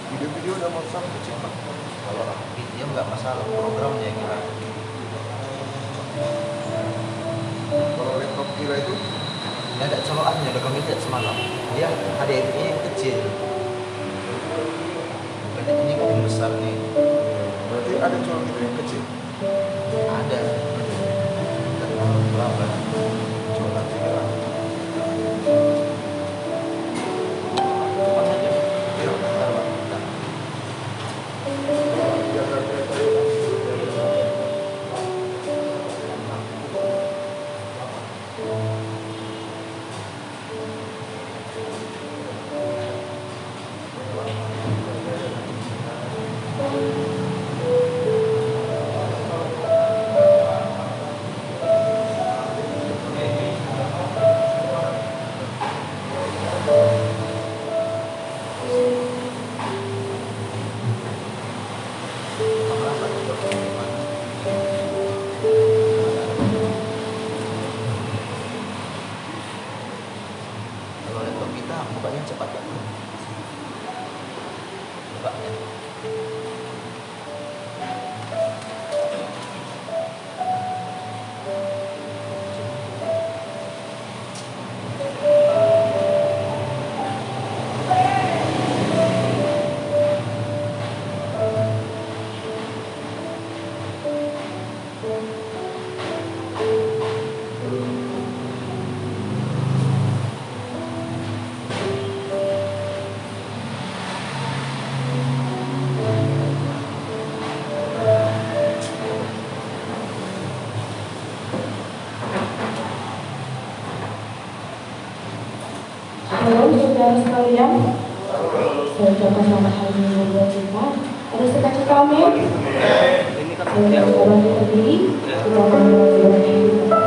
Video-video udah mau sama kecil Pak. Kalau video nggak masalah, programnya kira. Kalau laptop kira itu Nggak ada colokannya, udah kami lihat semalam. Dia HDMI yang kecil. Bukan ini yang besar nih. berarti ada colok gitu yang kecil. Ada. Nggak tahu berapa. Coba nanti ya. Cepat aja. Iya, Bentar, Pak. Bentar. jaga kereta itu. Kalau laptop kita bukanya cepat kan? Mbaknya. Halo saudara sekalian, saya ucapkan selamat hari minggu buat kita. Ada sukacita amin. Ini kan Saya ya. minta bantu berdiri, kita akan mulai ibadah kita.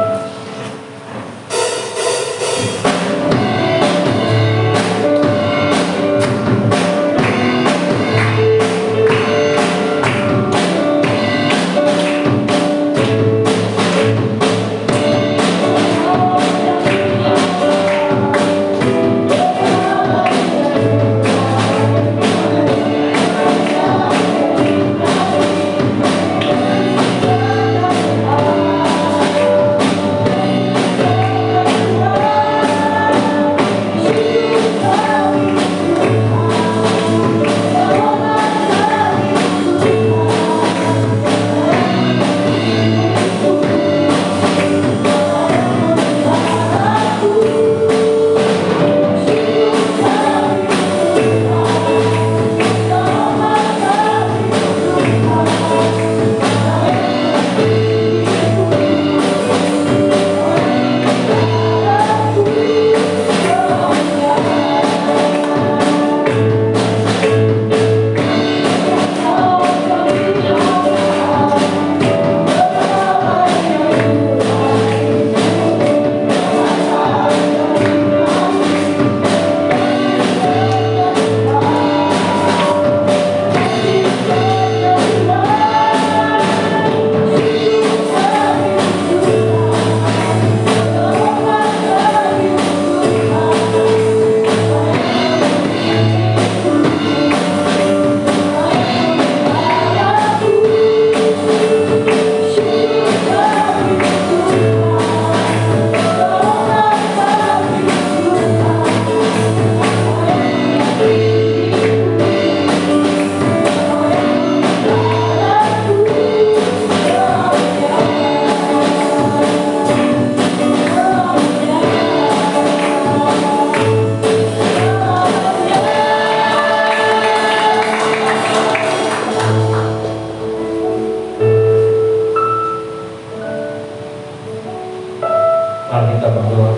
Mari kita berdoa.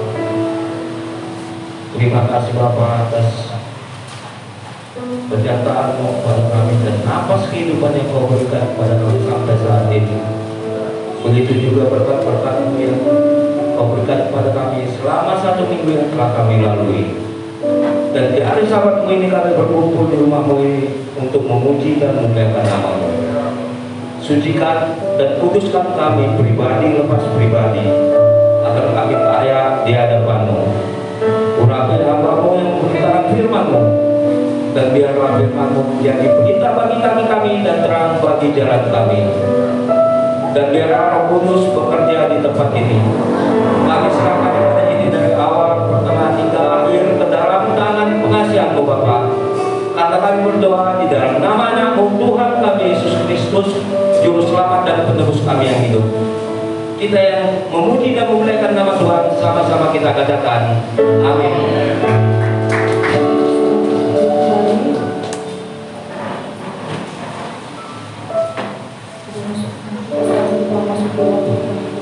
Terima kasih Bapa atas penyertaan-Mu kepada kami dan napas kehidupan yang Kau berikan kepada kami sampai saat ini. Begitu juga berkat-berkat-Mu yang Kau berikan kepada kami selama 1 minggu yang telah kami lalui. Dan di hari Sabat-Mu ini kami berkumpul di rumah-Mu ini untuk memuji dan memuliakan nama-Mu. Sucikan dan kuduskan kami pribadi lepas pribadi, agar kami layak di hadapan-Mu. Urapi hamba-Mu yang memberitakan firman-Mu, dan biarlah firman-Mu menjadi berita bagi kami dan terang bagi jalan kami. Dan biarlah Roh Kudus bekerja di tempat ini. Kami serahkan ibadah ini dari awal, pertengahan hingga akhir ke dalam tangan pengasihan-Mu Bapa. Karena kami berdoa di dalam nama Anak-Mu Tuhan kami Yesus Kristus, Juru Selamat dan Penebus kami yang hidup. Kita yang memuji dan memuliakan nama Tuhan, sama-sama kita katakan amin. Terima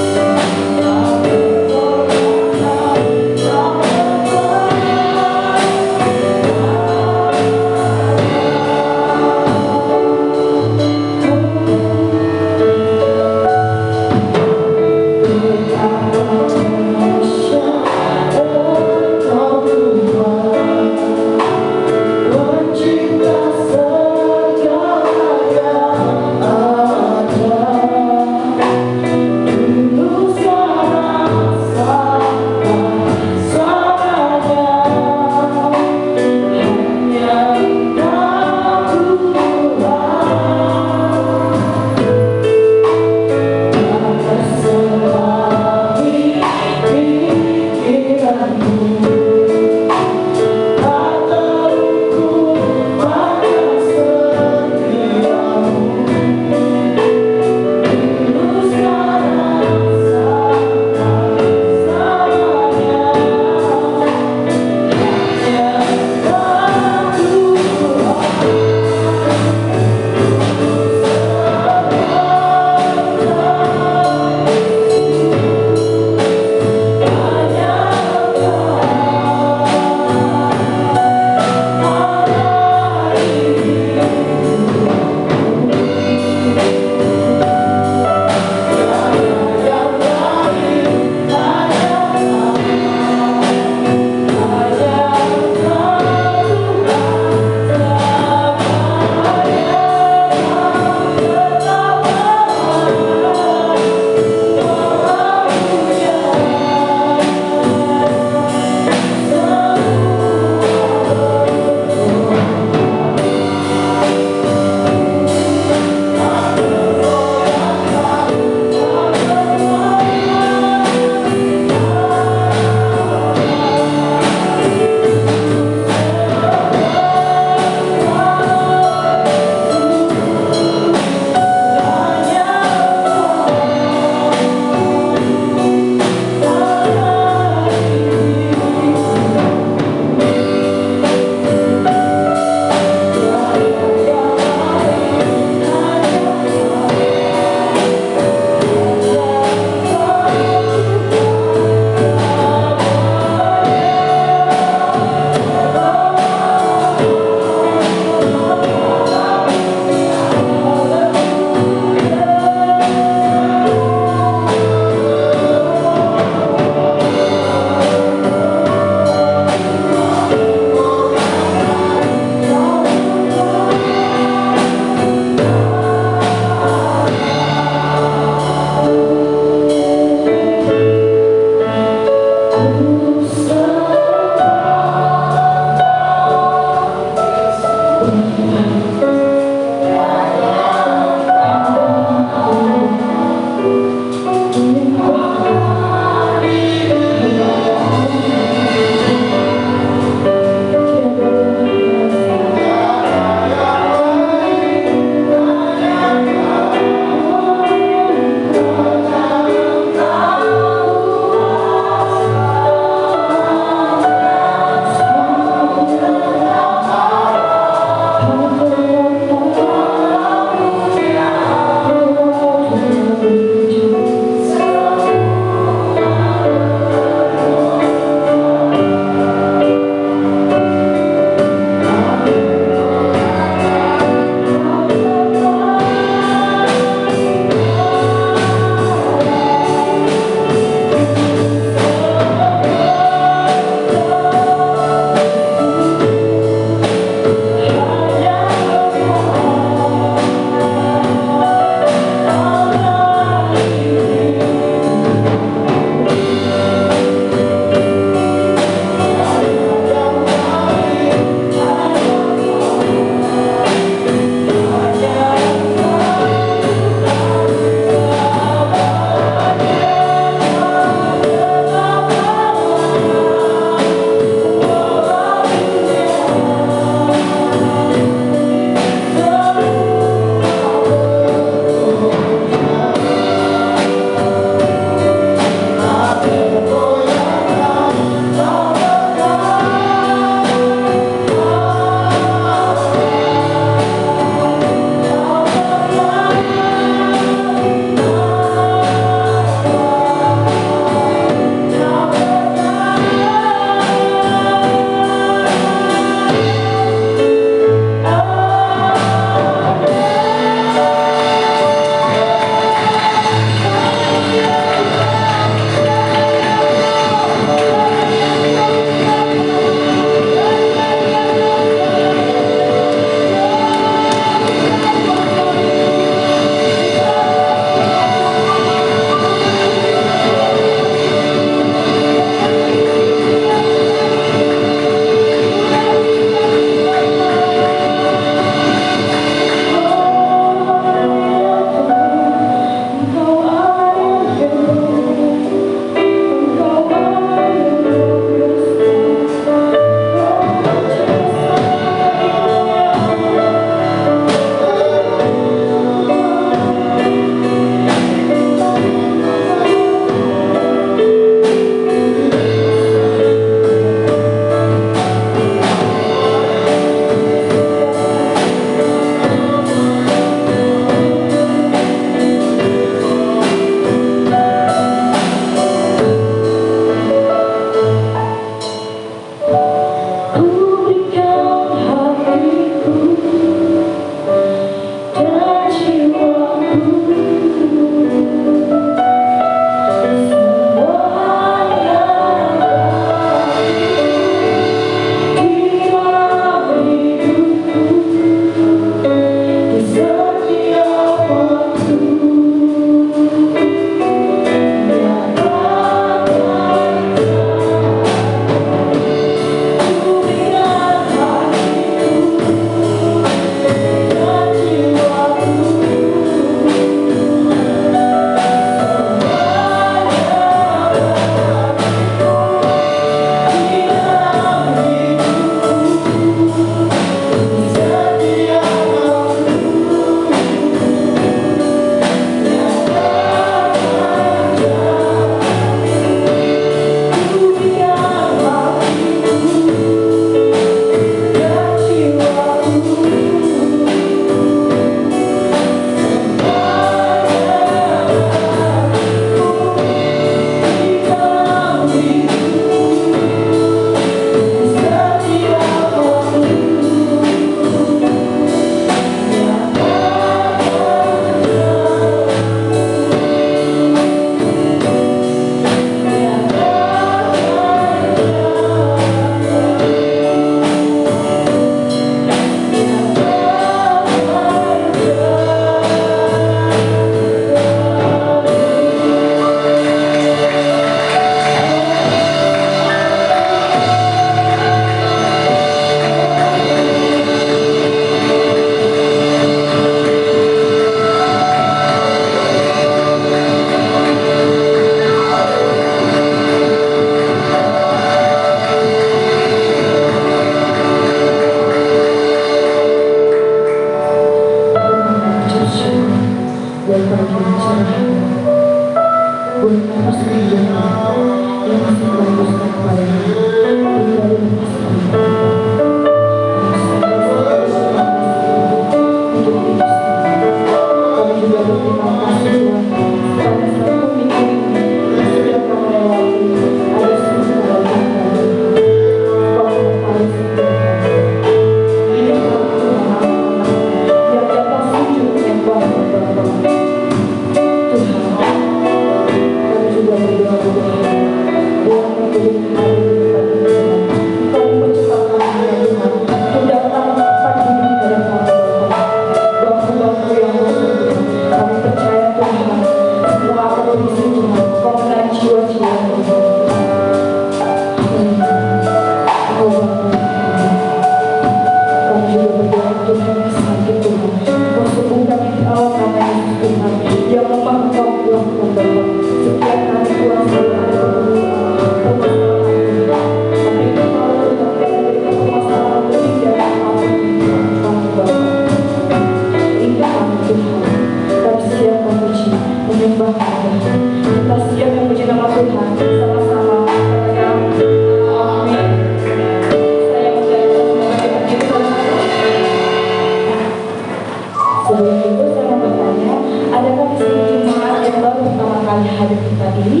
semuanya hadir di tempat ini.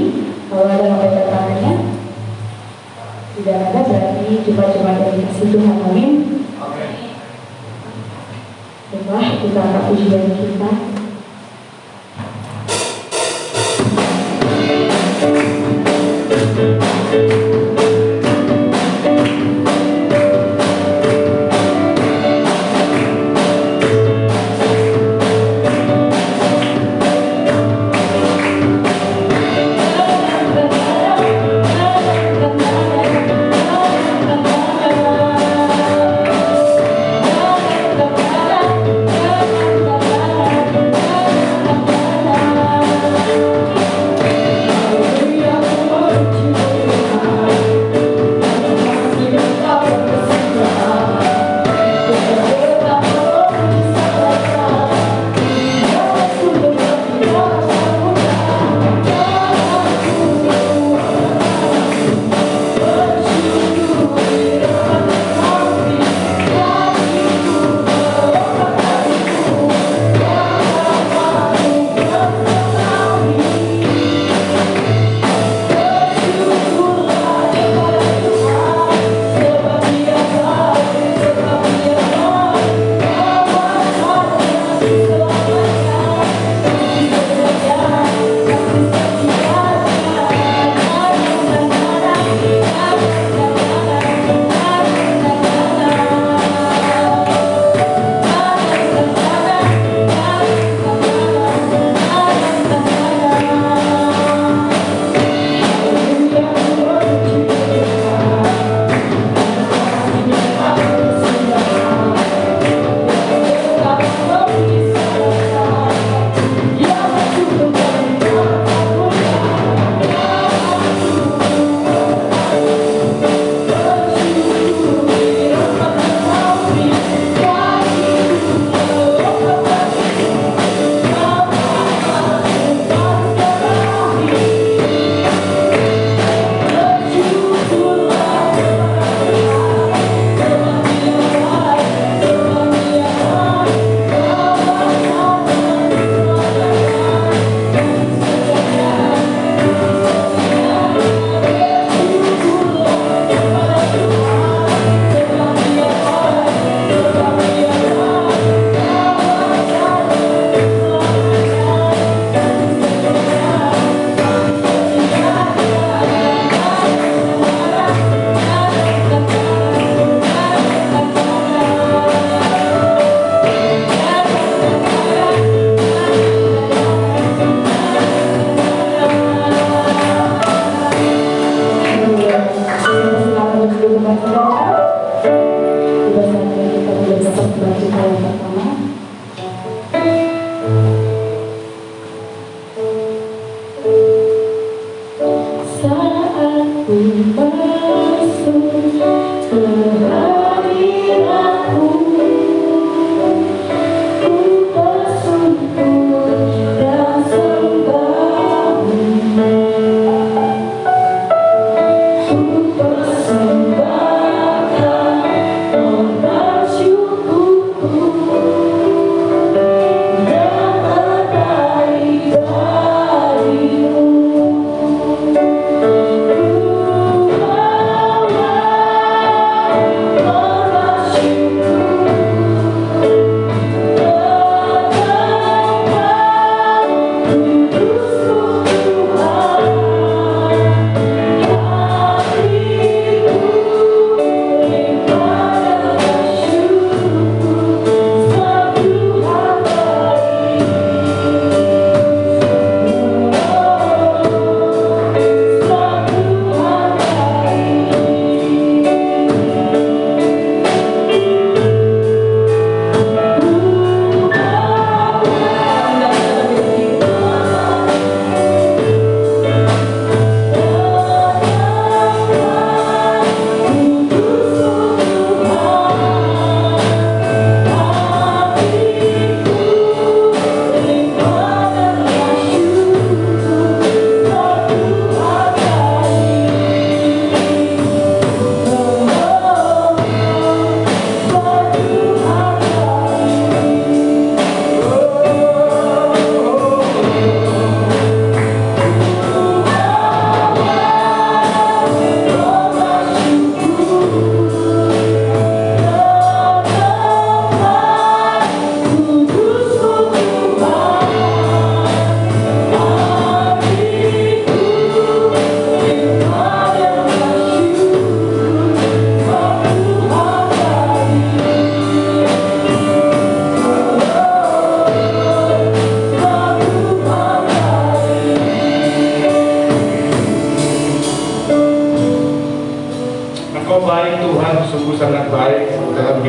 Kalau ada yang keterangannya, tidak ada, berarti coba-coba dari kasih Tuhan. Amin. Baiklah, kita angkat pujian kita.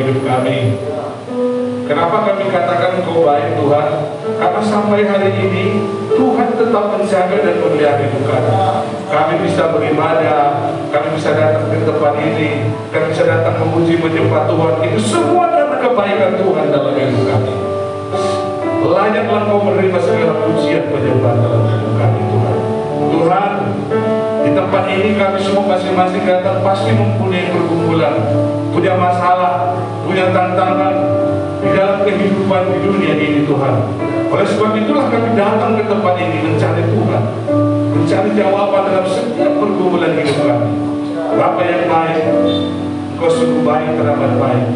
hidup kami. Kenapa kami katakan Engkau baik Tuhan? Karena sampai hari ini Tuhan tetap menjaga dan memelihara hidup kami. Kami bisa beribadah, kami bisa datang ke tempat ini, kami bisa datang memuji menyembah Tuhan. Itu semua karena kebaikan Tuhan dalam hidup kami. Layaklah Engkau menerima segala pujian penyembahan dalam hidup kami Tuhan. Tuhan, di tempat ini kami semua masing-masing datang pasti mempunyai pergumulan, punya masalah, punya tantangan di dalam kehidupan di dunia ini Tuhan. Oleh sebab itulah kami datang ke tempat ini mencari Tuhan, mencari jawaban dalam setiap pergumulan hidup kami. Bapa yang baik, Engkau sungguh baik, teramat baik.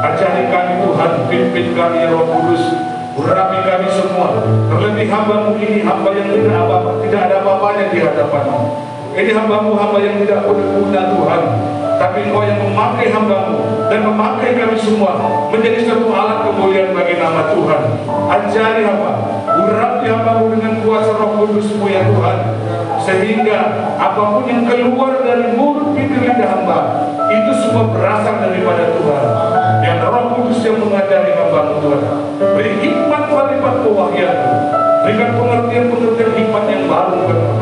Ajari kami Tuhan, pimpin kami ya Roh Kudus, urapi kami semua. Terlebih hamba-Mu ini, hamba yang tidak ada apa-apanya di hadapan-Mu. Ini hamba-Mu, hamba yang tidak berguna Tuhan, tapi Engkau yang memakai hamba-Mu dan memakai kami semua menjadi satu alat kemuliaan bagi nama Tuhan. Ajari hamba, urapi hamba-Mu dengan kuasa Roh Kudus-Mu ya Tuhan, sehingga apapun yang keluar dari mulut bibir lidah hamba itu semua berasal daripada Tuhan. Dan Roh Kudus yang mengajari hamba-Mu Tuhan, beri hikmat berlipat kewahyaan-Mu, berikan pengertian-pengertian hikmat yang baru benar,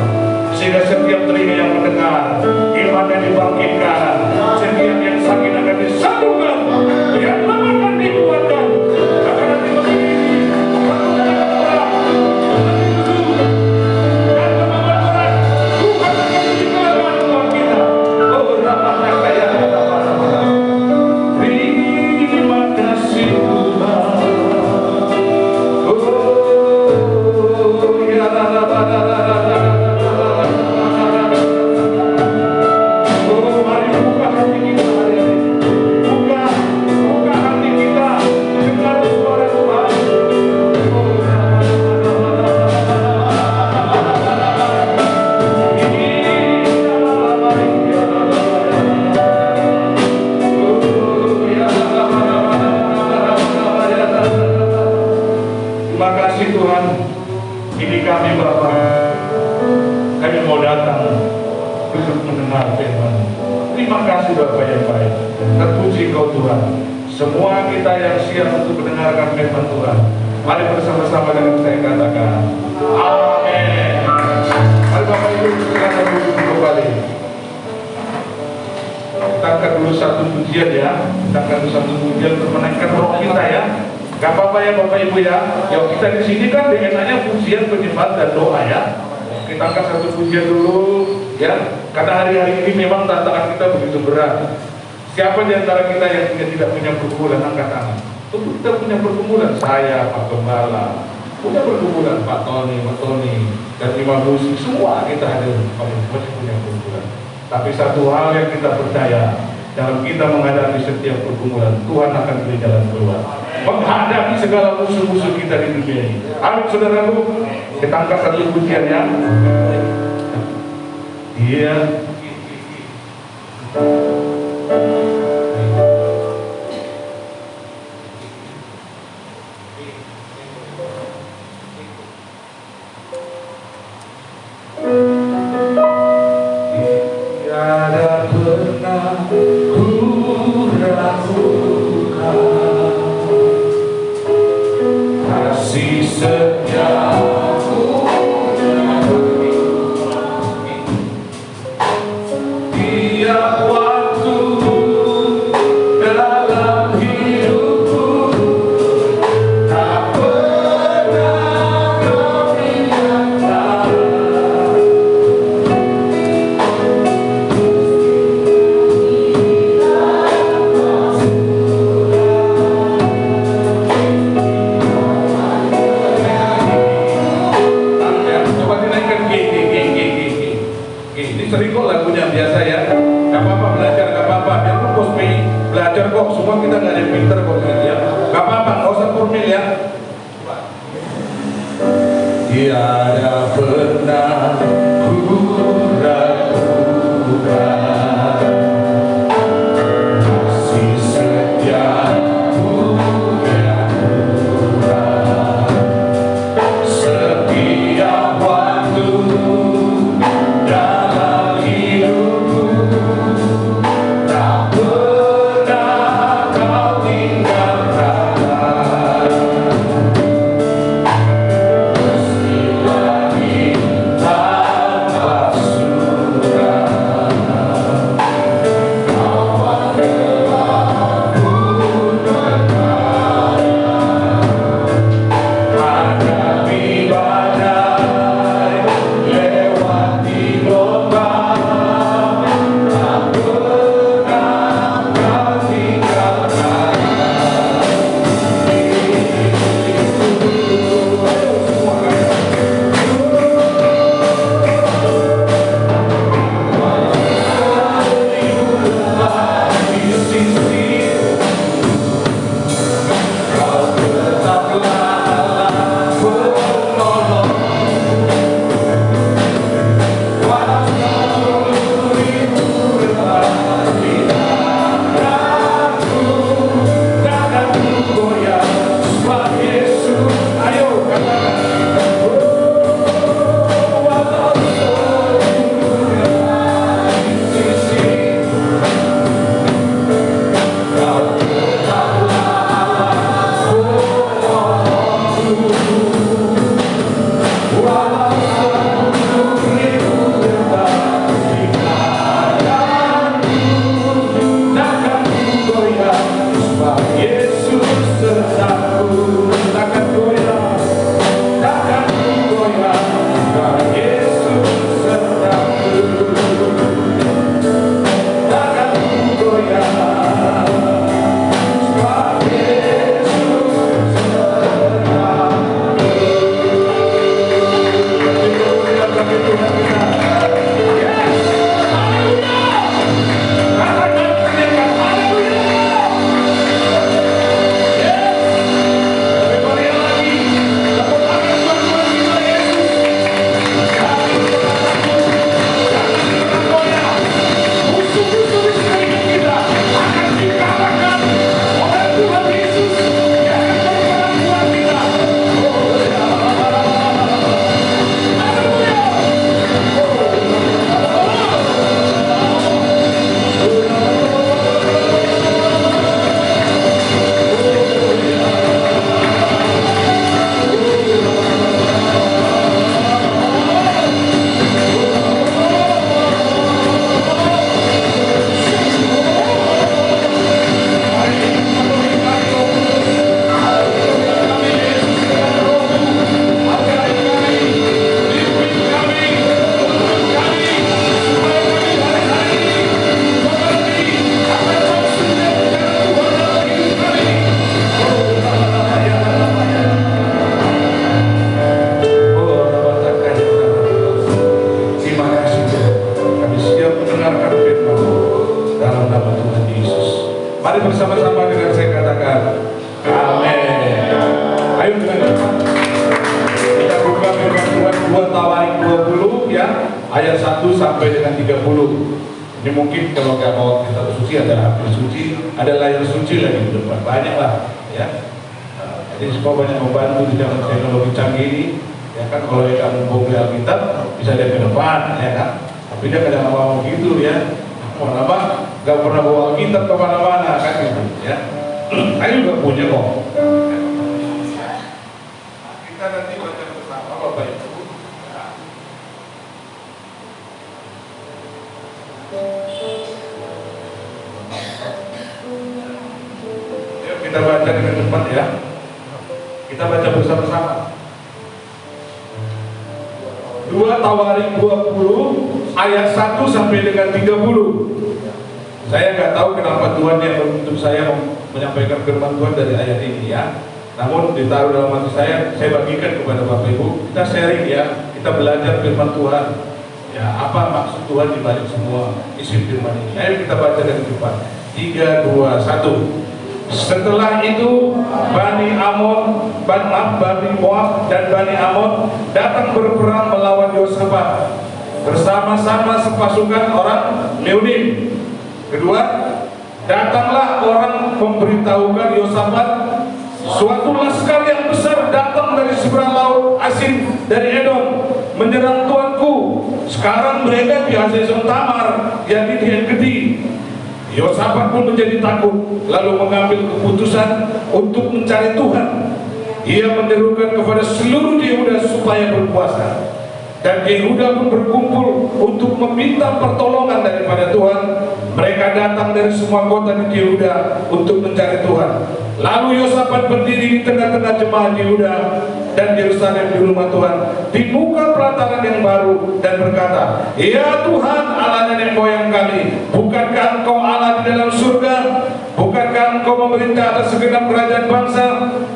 sehingga setiap telinga yang mendengar imannya dibangkitkan, setiap yang sakit akan disembuhkan, yang lemah akan dikuatkan, akan nanti begini dan teman-teman Tuhan akan meninggalkan Tuhan kita. Oh rapatnya kaya terima kasih Tuhan. Oh ya kami Bapa, kami mau datang untuk mendengar firman. Terima kasih Bapa yang baik, terpuji Kau Tuhan. Semua kita yang siap untuk mendengarkan firman Tuhan, mari bersama-sama dengan saya katakan amin. Mari Bapak Ibu silakan duduk kembali. Kita angkat dulu satu pujian ya, kita angkat dulu satu pujian untuk menaikkan roh kita ya. Gak apa-apa ya Bapak Ibu ya. Ya kita di sini kan dengannya pujian, penyembah dan doa ya. Kita angkat satu pujian dulu ya. Karena hari-hari ini memang tantangan kita begitu berat. Siapa di antara kita yang tidak punya pergumulan, angkat tangan. Tentu kita punya pergumulan. Saya, Pak Gembala, punya pergumulan. Pak Tony, dan Imam Lucy, semua kita hadir masih punya pergumulan. Tapi satu hal yang kita percaya, dalam kita menghadapi setiap pergumulan, Tuhan akan beri jalan keluar, menghadapi segala musuh-musuh kita di dunia ini. Amin saudaraku. Kita angkat satu pujian ya. Iya. Tiada pernah ku ragukan kasih setiamu tiap waktu dalam hidupku, tak pernah kau tinggalkan. Sering kok lagunya biasa ya, gak apa-apa belajar, gak apa-apa, biar lu bos belajar kok, semua kita gak ada yang pinter kok gitu ya, gak apa-apa, gak usah formil ya. Tiada pernah ku ragukan kasih setiamu yang murah, setiap waktu dalam hidupku, tak pernah ayat 1 sampai dengan 30. Ini mungkin kalau nggak mau kita suci, ada api suci, ada layar suci lagi di depan, banyak lah ya. Jadi semua banyak membantu di zaman teknologi canggih ini. Ya kan, kalau kamu mau beli Alkitab bisa lihat ke depan, ya kan. Tapi dia kadang mau gitu ya. Mau apa? Gak pernah bawa Alkitab kemana-mana kan gitu ya. Saya juga punya kok. Kita nanti baca bersama Bapak Ibu. Yuk kita baca dengan cepat ya. Kita baca bersama-sama. 2 Tawarik 20 ayat 1 sampai dengan 30. Saya nggak tahu kenapa Tuhan yang menuntut saya menyampaikan firman Tuhan dari ayat ini ya. Namun ditaruh dalam hati saya bagikan kepada Bapak Ibu. Kita sharing ya, kita belajar firman Tuhan. Ya, apa maksud Tuhan di balik semua isi firman ini? Ayo kita baca dari depan. 3, 2, 1. Setelah itu Bani Moab dan Bani Ammon datang berperang melawan Yosafat bersama-sama sepasukan orang Meunim. Kedua, datanglah orang memberitahukan Yosafat, suatu laskar yang besar datang dari seberang laut Asin dari Edom menyerang tuanku. Sekarang mereka di Hazezon Tamar, yakni di En-Gedi. Yosafat pun menjadi takut, lalu mengambil keputusan untuk mencari Tuhan. Ia menyerukan kepada seluruh Yehuda supaya berpuasa. Dan Yehuda pun berkumpul untuk meminta pertolongan daripada Tuhan. Mereka datang dari semua kota di Yehuda untuk mencari Tuhan. Lalu Yosafat berdiri di tengah-tengah jemaat Yehuda dan Yerusalem di rumah Tuhan, di muka pelataran yang baru, dan berkata, "Ya Tuhan, Allah nenek moyang kami, bukankah Engkau Allah di dalam surga? Bukankah Engkau memerintah atas segenap kerajaan bangsa?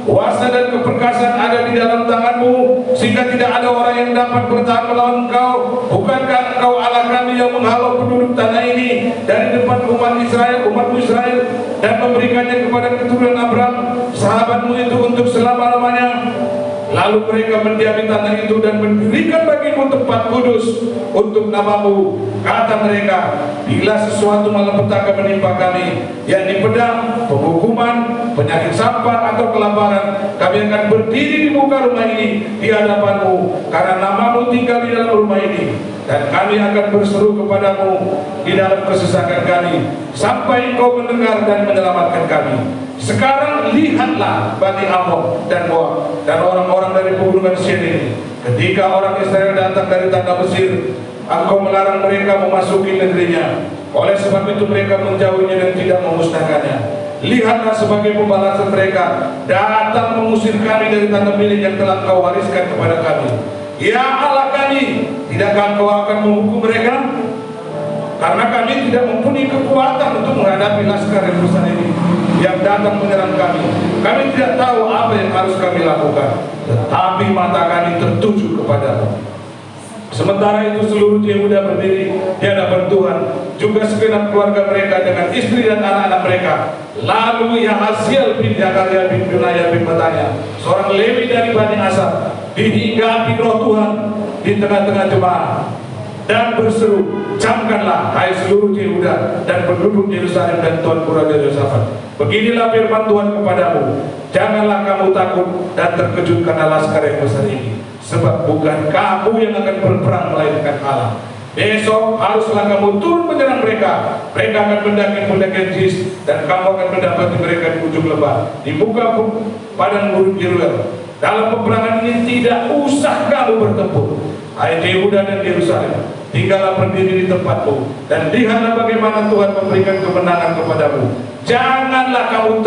Kuasa dan keperkasaan ada di dalam tangan-Mu, sehingga tidak ada orang yang dapat bertahan melawan Engkau. Bukankah Engkau Allah kami yang menghalau penduduk tanah ini dari depan umatmu Israel, dan memberikannya kepada keturunan Abraham, sahabatmu itu untuk selama-lamanya?" Lalu mereka mendiami tanah itu dan mendirikan bagimu tempat kudus untuk namamu. Kata mereka, bila sesuatu malapetaka menimpa kami, yakni pedang, penghukuman, penyakit sampar atau kelaparan, kami akan berdiri di muka rumah ini di hadapanmu, karena namamu tinggal di dalam rumah ini. Dan kami akan berseru kepadamu di dalam kesesakan kami, sampai Engkau mendengar dan menyelamatkan kami. Sekarang lihatlah Bani Ammon dan Moab dan orang-orang dari pegunungan Seir ini. Ketika orang Israel datang dari tanah Mesir, Engkau melarang mereka memasuki negerinya. Oleh sebab itu mereka menjauhinya dan tidak memusnahkannya. Lihatlah sebagai pembalasan mereka datang mengusir kami dari tanah milik yang telah Engkau wariskan kepada kami. Ya Allah kami, tidakkah Engkau akan menghukum mereka? Karena kami tidak mempunyai kekuatan untuk menghadapi laskar yang besar ini yang datang menyerang kami. Kami tidak tahu apa yang harus kami lakukan, tetapi mata kami tertuju kepadamu. Sementara itu seluruh Yehuda berdiri di hadapan Tuhan, juga segenap keluarga mereka dengan istri dan anak-anak mereka. Lalu Yahaziel bin Zakaria bin Benaya bin Matanya, seorang Lewi dari Bani Asaf, dihinggapi roh Tuhan di tengah-tengah jemaat dan berseru, "Camkanlah hai seluruh Yehuda dan penduduk Yerusalem dan tuanku Raja Yosafat. Beginilah firman Tuhan kepadamu, janganlah kamu takut dan terkejut karena laskar yang besar ini, sebab bukan kamu yang akan berperang melainkan Allah. Besok haruslah kamu turun menyerang mereka. Mereka akan mendaki pendakian Jis, dan kamu akan mendapati mereka di ujung lembah, di muka padang gurun Jeruel. Dalam peperangan ini tidak usah kamu bertempur, hai Yehuda dan Yerusalem. Tinggallah berdiri di tempatmu dan lihatlah bagaimana Tuhan memberikan kemenangan kepadamu. Janganlah kamu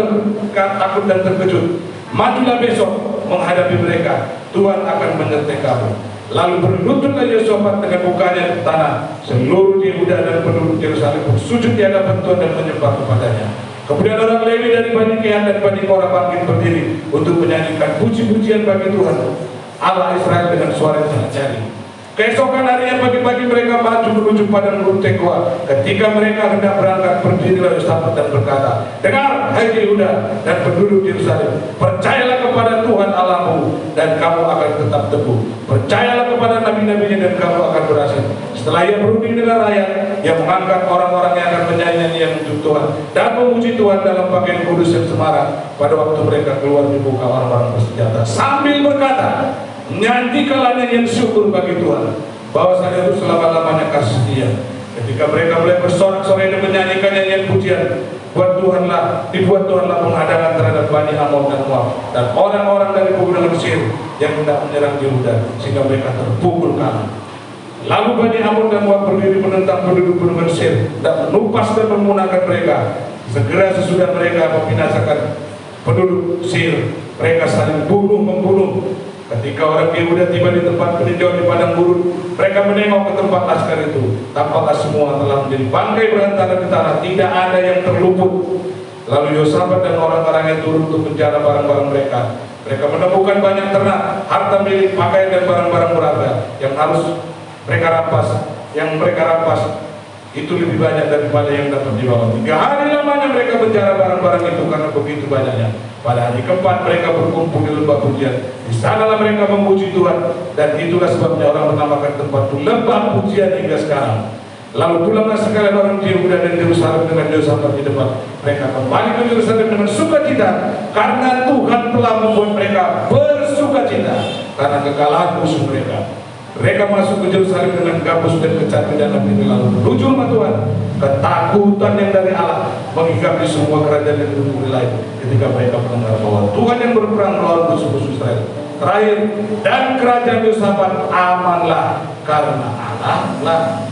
takut dan terkejut. Majulah besok menghadapi mereka. Tuhan akan menyertai kamu." Lalu berlututlah Yosafat dengan mukanya ke tanah. Seluruh Yehuda dan penduduk Yerusalem bersujud di hadapan Tuhan dan menyembah kepadanya. Kemudian orang Lewi dari Bani Kehat dan Bani Korah bangkit berdiri untuk menyanyikan puji-pujian bagi Tuhan Allah Israel dengan suara yang sangat nyaring. Keesokan harinya pagi-pagi mereka maju menuju padang gurun Tekoa. Ketika mereka hendak berangkat, berdirilah Yosafat dan berkata, dengar, hai Yehuda dan penduduk Yerusalem, percayalah kepada Tuhan Allahmu dan kamu akan tetap teguh. Percayalah kepada nabi-nabinya dan kamu akan berhasil. Setelah ia berunding dengan rakyat, ia mengangkat orang-orang yang akan menyanyi nyanyian untuk Tuhan dan memuji Tuhan dalam pakaian kudus dan semarak pada waktu mereka keluar di muka orang-orang bersenjata, sambil berkata, nyanyikanlah nyanyian syukur bagi Tuhan, bahwasanya itu selama-lamanya kasih Dia. Ketika mereka mulai bersorak-sorai dan menyanyikan nyanyian pujian, dibuat Tuhanlah penghadangan terhadap Bani Amon dan Moab dan orang-orang dari pegunungan Mesir yang hendak menyerang Yehuda, sehingga mereka terpukul kalah. Lalu Bani Amon dan Moab berdiri menentang penduduk-penduduk Mesir dan menumpas dan memunahkan mereka. Segera sesudah mereka membinasakan penduduk Mesir, mereka saling bunuh-membunuh. Ketika orang Yehuda tiba di tempat peninjauan di padang gurun, mereka menengok ke tempat askar itu. Tampaklah semua telah menjadi bangkai berantara di tanah, tidak ada yang terluput. Lalu Yosafat dan orang-orangnya turun untuk menjara barang-barang mereka. Mereka menemukan banyak ternak, harta milik, pakaian dan barang-barang berharga yang harus mereka rampas. Yang mereka rampas itu lebih banyak daripada yang dapat dibawa. 3 hari lamanya mereka menjara barang-barang itu karena begitu banyaknya. Pada hari keempat mereka berkumpul di lembah pujian. Di sanalah mereka memuji Tuhan, dan itulah sebabnya orang menamakan tempat itu lembah pujian hingga sekarang. Lalu pulanglah sekalian orang Yehuda dan Yerusalem dengan Yosafat di depan. Mereka kembali ke Yerusalem dengan sukacita karena Tuhan telah membuat mereka bersukacita karena kekalahan musuh mereka. Mereka masuk ke Yerusalem dengan gabus dan kecapi dan api, lalu menuju rumah Tuhan. Ketakutan yang dari Allah menghinggapi semua kerajaan yang berdiri lain ketika mereka mendengar bahwa Tuhan yang berperang melawan musuh-musuh Israel. Terakhir, dan kerajaan Yosafat amanlah karena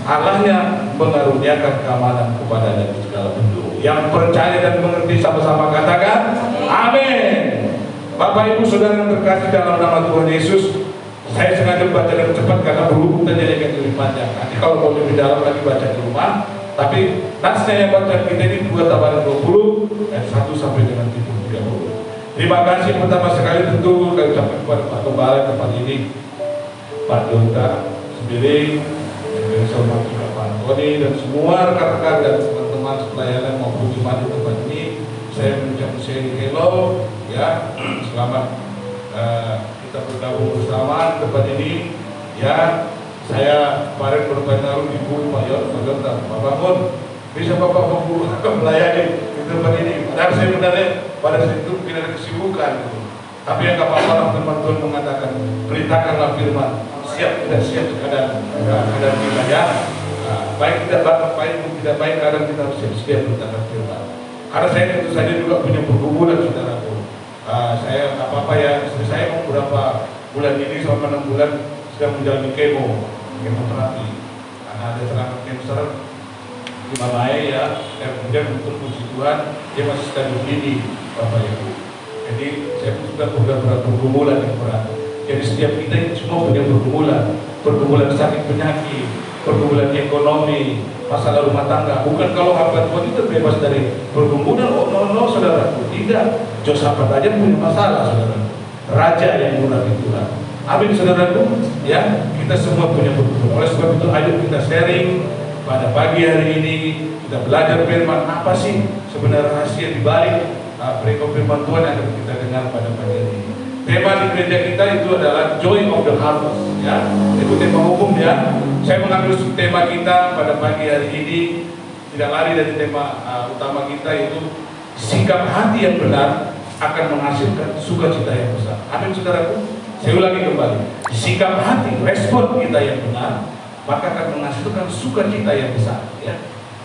Allahnya mengaruniakan keamanan kepadanya di segala penjuru. Yang percaya dan mengerti sama-sama katakan amin. Bapak Ibu Saudara yang terkasih dalam nama Tuhan Yesus, saya sengaja baca dengan cepat karena berhubung tadi yang lebih panjang. Nanti kalau mau lebih dalam lagi baca di rumah. Tapi naskah yang baca kita ini 2 Tabaran 20 dan 1 sampai dengan 30. Terima kasih pertama sekali tentu kami ucapkan kepada Pak Gembala tempat ini, Pak Jota sendiri, dan saya juga Pak Tony dan semua rekan-rekan dan teman-teman pelayanan maupun jemaat di tempat ini. Saya mengucapkan hello ya, selamat kita bergabung bersama tempat ini ya. Saya kemarin berpengaruh Ibu Pak Jota, Pak Bangun, bisa Bapak melayani di tempat ini. Padahal saya sebenarnya pada saat itu mungkin ada kesibukan gitu. Tapi yang apa-apa firman Tuhan mengatakan, beritakanlah firman, siap tidak siap keadaan kita ya. Baik tidak baik keadaan kita harus siap beritakan firman. Karena saya tentu saja juga punya pergumulan saudaraku. Saya apa-apa ya, saya mau beberapa bulan ini selama 6 bulan sedang menjalani kemoterapi karena ada serangan kanker di Malaya ya, dan kemudian untuk puji Tuhan dia masih stadium ini Bapak Ibu. Jadi saya sudah beberapa pergumulan yang berat. Jadi setiap kita ini semua punya pergumulan sakit penyakit, pergumulan ekonomi, masalah rumah tangga. Bukan kalau hamba Tuhan itu bebas dari pergumulan, no saudaraku, tidak. Yosafat aja punya masalah saudaraku, raja yang murah di Tuhan. Amin saudaraku ya, kita semua punya pergumulan. Oleh sebab itu ayo kita sharing pada pagi hari ini, kita belajar firman apa sih sebenarnya rahasia di balik perikop firman Tuhan yang akan kita dengar pada pagi hari ini. Tema di gereja kita itu adalah Joy of the Harvest ya. Itu tema umum ya. Saya mengambil tema kita pada pagi hari ini tidak lari dari tema utama kita, yaitu sikap hati yang benar akan menghasilkan sukacita yang besar. Amin saudaraku. Saya ulangi kembali, sikap hati, respon kita yang benar, maka akan menghasilkan sukacita yang besar. Ya,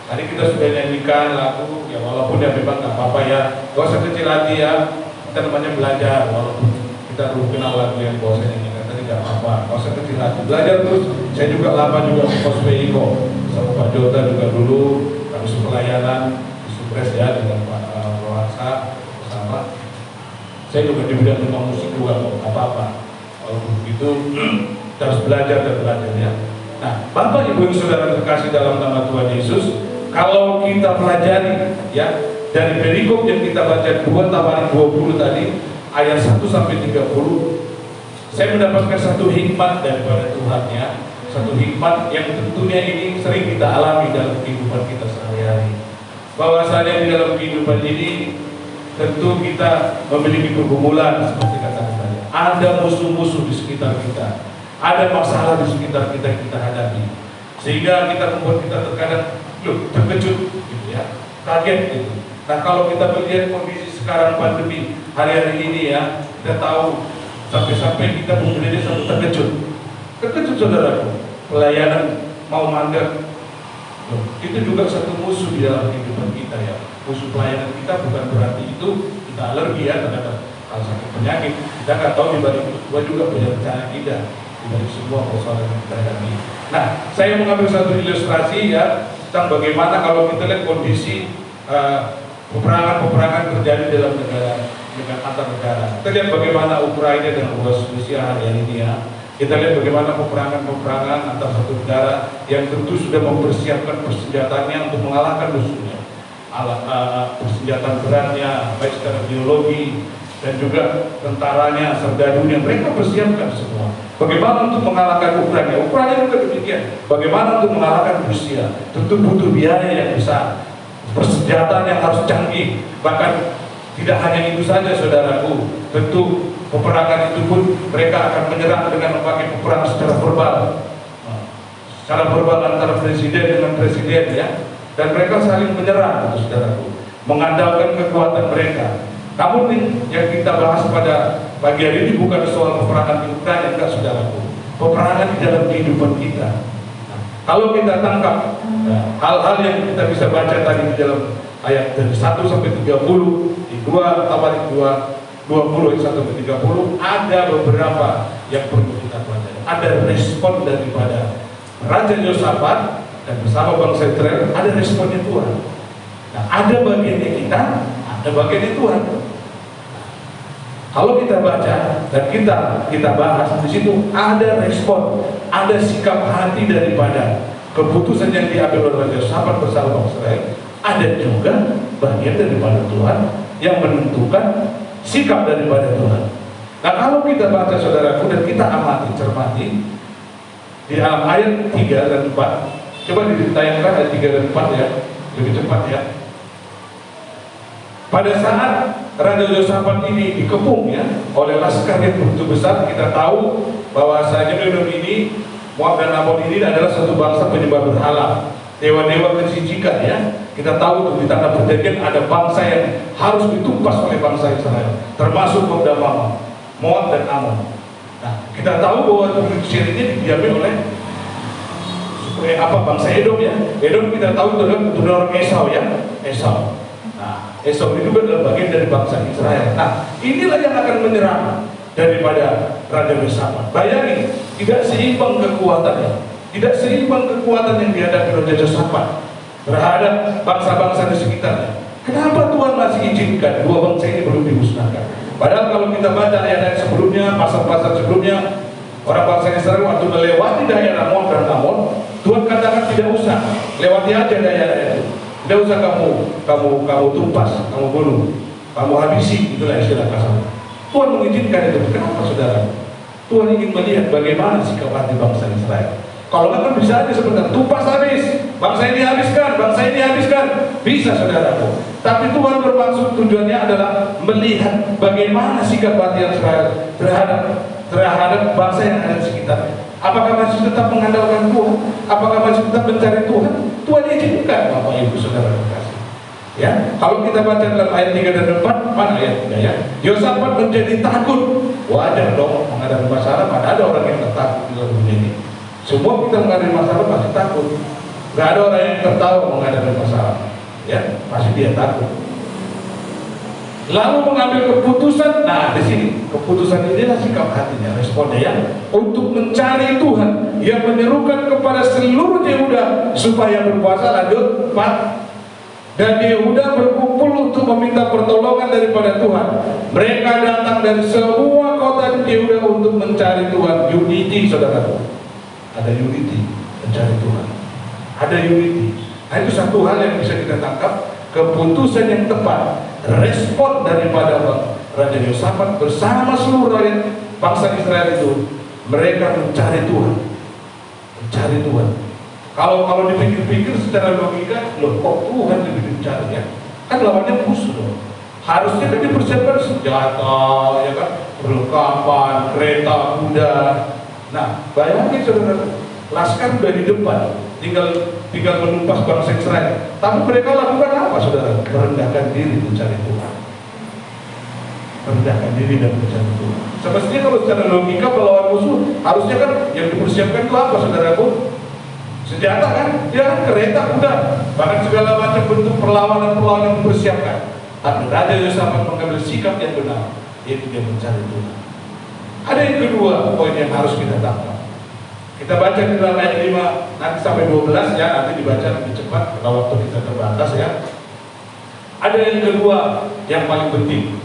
tadi kita sudah nyanyikan lagu, ya walaupun ya memang nggak apa-apa ya, gak usah kecil hati ya, kita namanya belajar, walaupun kita belum kenal lagu yang bawa saya nyanyikan tadi nggak apa-apa, gak usah kecil hati, belajar terus. Saya juga lama juga pos PIKO sama Pak Jota juga dulu, kami pelayanan di Supres ya dengan Pak Rohasa bersama. Saya juga di bidang tentang musik juga, apa-apa. Kalau begitu kita harus belajar dan belajar ya. Nah, Bapak Ibu yang saudara terkasih dalam nama Tuhan Yesus, kalau kita pelajari ya dari perikop yang kita baca 2 Tabaran 20 tadi ayat 1 sampai 30, saya mendapatkan satu hikmat daripada Tuhan ya. satu hikmat yang tentunya ini sering kita alami dalam kehidupan kita sehari-hari. Bahwasanya di dalam kehidupan ini tentu kita memiliki pergumulan seperti kata saya. Ada musuh-musuh di sekitar kita, ada masalah di sekitar kita yang kita hadapi, sehingga kita membuat kita terkadang terkejut, gitu ya, kaget gitu. Nah kalau kita melihat kondisi sekarang pandemi hari-hari ini ya, kita tahu sampai-sampai kita menjadi satu terkejut saudaraku, pelayanan mau mandek. Itu juga satu musuh di dalam kehidupan kita ya. Musuh pelayanan kita bukan berarti itu kita alergi ya terhadap kalau sakit penyakit. Kita nggak tahu di balik itu juga punya rencana kita di balik semua persoalan yang kita hadapi. Nah, saya mengambil satu ilustrasi ya tentang bagaimana kalau kita lihat kondisi peperangan terjadi dalam negara dengan antar negara. Kita lihat bagaimana Ukraina dan Rusia hari ini ya. Kita lihat bagaimana peperangan antar satu negara yang tentu sudah mempersiapkan persenjataannya untuk mengalahkan musuhnya. Persenjataan beratnya, baik secara biologi dan juga tentaranya, serdadunya, mereka persiapkan semua. Bagaimana untuk mengalahkan Ukraina? Ukraina juga demikian. Bagaimana untuk mengalahkan Rusia? Tentu butuh biaya yang besar, persenjataan yang harus canggih. Bahkan tidak hanya itu saja saudaraku, tentu peperangan itu pun mereka akan menyerang dengan memakai peperangan secara verbal. Secara verbal antara presiden dengan presiden ya. Dan mereka saling menyerang itu saudaraku, mengandalkan kekuatan mereka. Namun yang kita bahas pada pagi hari ini bukan soal peperangan di Ukraina, enggak saudaraku. Peperangan di dalam kehidupan kita. Nah, kalau kita tangkap hal-hal yang kita bisa baca tadi di dalam ayat dari 1 sampai 30, di 2 Tawarik 20 1 sampai 30 ada beberapa yang perlu kita pelajari. Ada respon daripada Raja Yosafat dan bersama bangsa Israel, ada responnya Tuhan. Nah, ada bagiannya kita, ada bagiannya Tuhan. Kalau kita baca dan kita bahas di situ ada respon, ada sikap hati daripada keputusan yang diambil oleh Raja Yosafat bersama bangsa Israel. Ada juga bagian daripada Tuhan yang menentukan sikap daripada Tuhan. Nah kalau kita baca saudaraku dan kita amati, cermati di dalam ayat 3 dan 4, coba ditayangkan ayat 3 dan 4 ya, lebih cepat ya. Pada saat Raja Yosafat ini dikepung ya oleh laskar yang begitu besar, kita tahu bahwa Edom ini, Moab dan Amon ini adalah satu bangsa penyembah berhala, dewa-dewa kejijikan ya. Kita tahu tuh di tanah perjanjian ada bangsa yang harus ditumpas oleh bangsa Israel, termasuk Moab dan Amon. Nah, kita tahu bahwa Mesir ini diambil oleh bangsa Edom ya. Edom kita tahu itu adalah keturunan orang Esau ya, Esau. Nah, Esau itu adalah bagian dari bangsa Israel. Nah, inilah yang akan menyerang daripada Raja Yosafat. Bayangin, tidak seimbang kekuatannya, tidak seimbang kekuatan yang dihadapi Raja Yosafat terhadap bangsa-bangsa di sekitarnya. Kenapa Tuhan masih izinkan dua bangsa ini belum dimusnahkan? Padahal kalau kita baca ayat-ayat sebelumnya, pasal-pasal sebelumnya, orang bangsa Israel waktu melewati daerah Moab dan Amon, Tuhan katakan tidak usah, lewati aja daerah itu. Tidak usah kamu tumpas, kamu bunuh, kamu habisi, itulah istilah kasar. Tuhan mengizinkan itu. Kenapa saudara? Tuhan ingin melihat bagaimana sikap hati bangsa Israel. Kalau nggak kan bisa aja sebentar, tumpas habis, bangsa ini habiskan, bisa saudaraku. Tapi Tuhan bermaksud tujuannya adalah melihat bagaimana sikap hati Israel terhadap bangsa yang ada di sekitarnya. Apakah masih tetap mengandalkan Tuhan? Apakah masih tetap mencari Tuhan? Tuhan izinkan Bapak Ibu Saudara kasih. Ya, kalau kita baca dalam ayat 3 dan 4, mana ayat 3 ya? Yosafat menjadi takut. Wajar dong menghadapi masalah, pada ada orang yang takut di dalam dunia ini. Semua kita menghadapi masalah pasti takut. Gak ada orang yang tertawa menghadapi masalah, ya pasti dia takut. Lalu mengambil keputusan. Nah di sini keputusan inilah sikap hatinya, responnya ya, untuk mencari Tuhan yang menyerukan kepada seluruh Yehuda supaya berpuasa. Lanjut 4. Dan Yehuda berkumpul untuk meminta pertolongan daripada Tuhan. Mereka datang dari semua kota di Yehuda untuk mencari Tuhan. Unity saudaraku. Ada unity, mencari Tuhan. Ada unity. Nah itu satu hal yang bisa kita tangkap. Keputusan yang tepat, respon daripada Raja Yosafat bersama seluruh rakyat bangsa Israel itu, mereka mencari Tuhan. mencari Tuhan. Kalau dipikir-pikir secara logika, loh kok Tuhan lebih dicari ya? Kan lawannya musuh dong. Harusnya kan dipersiapkan senjata, ya kan, perlengkapan, kereta, kuda. Nah, bayangin saudara, laskar udah di depan, tinggal menumpas bangsa Israel. Tapi mereka lakukan apa, saudara? Merendahkan diri mencari Tuhan. Merendahkan diri dan mencari Tuhan. Semestinya kalau secara logika melawan musuh, harusnya kan yang dipersiapkan itu apa, saudaraku? Senjata kan, ya kan, kereta, kuda, bahkan segala macam bentuk perlawanan dipersiapkan. Tapi Raja Yosafat mengambil sikap yang benar, yaitu dia mencari Tuhan. Ada yang kedua poin yang harus kita tangkap. Kita baca di dalam ayat 5 nanti sampai 12 ya, nanti dibaca lebih cepat karena waktu kita terbatas ya. Ada yang kedua yang paling penting.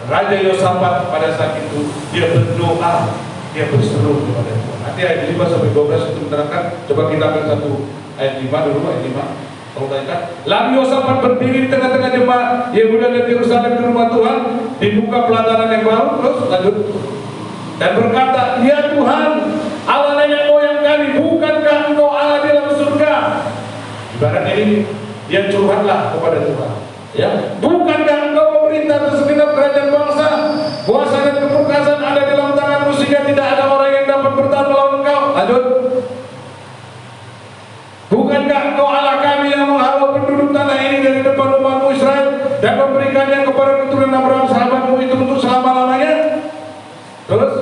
Raja Yosafat pada saat itu dia berdoa, dia berseru kepada Tuhan. Nanti ayat 5 sampai 12 itu menerangkan. Coba kita ambil satu ayat 5 dulu, ayat 5. Lalu Yosafat berdiri di tengah-tengah jemaat Yehuda dan Yerusalem di rumah Tuhan, dibuka pelataran yang baru, terus lanjut dan berkata, ya Tuhan, Allah nenek moyang kami, bukankah Engkau Allah di dalam surga? Ibarat ini dia curhatlah kepada Tuhan. Ya, bukankah Engkau memerintah atas segenap kerajaan bangsa, kuasa dan keperkasaan ada di dalam tanganmu sehingga tidak ada orang yang dapat bertahan melawan Engkau? Lanjut. Bukankah Engkau Allah kami yang menghalau penduduk tanah ini dari depan umatmu Israel dan memberikannya kepada keturunan Abraham sahabatmu itu untuk selama-lamanya? Terus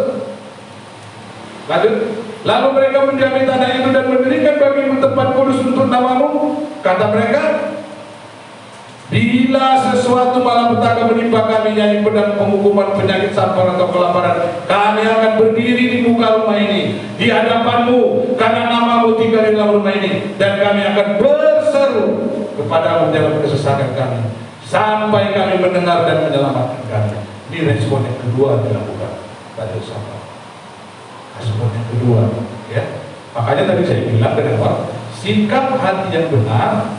lanjut. Lalu mereka menjamin tanah itu dan mendirikan bagimu tempat kudus untuk namamu. Kata mereka, bila sesuatu malapetaka menimpa kami, yakni pedang, penghukuman, penyakit, sampar atau kelaparan, kami akan berdiri di muka rumah ini di hadapanmu karena namamu tinggal di dalam rumah ini, dan kami akan berseru kepadamu dalam kesesakan kami sampai kami mendengar dan menyelamatkan kami. Ini respon yang kedua dilakukan pada Yosafat. Respon yang kedua, ya. Makanya tadi saya bilang dari awal, sikap hati yang benar,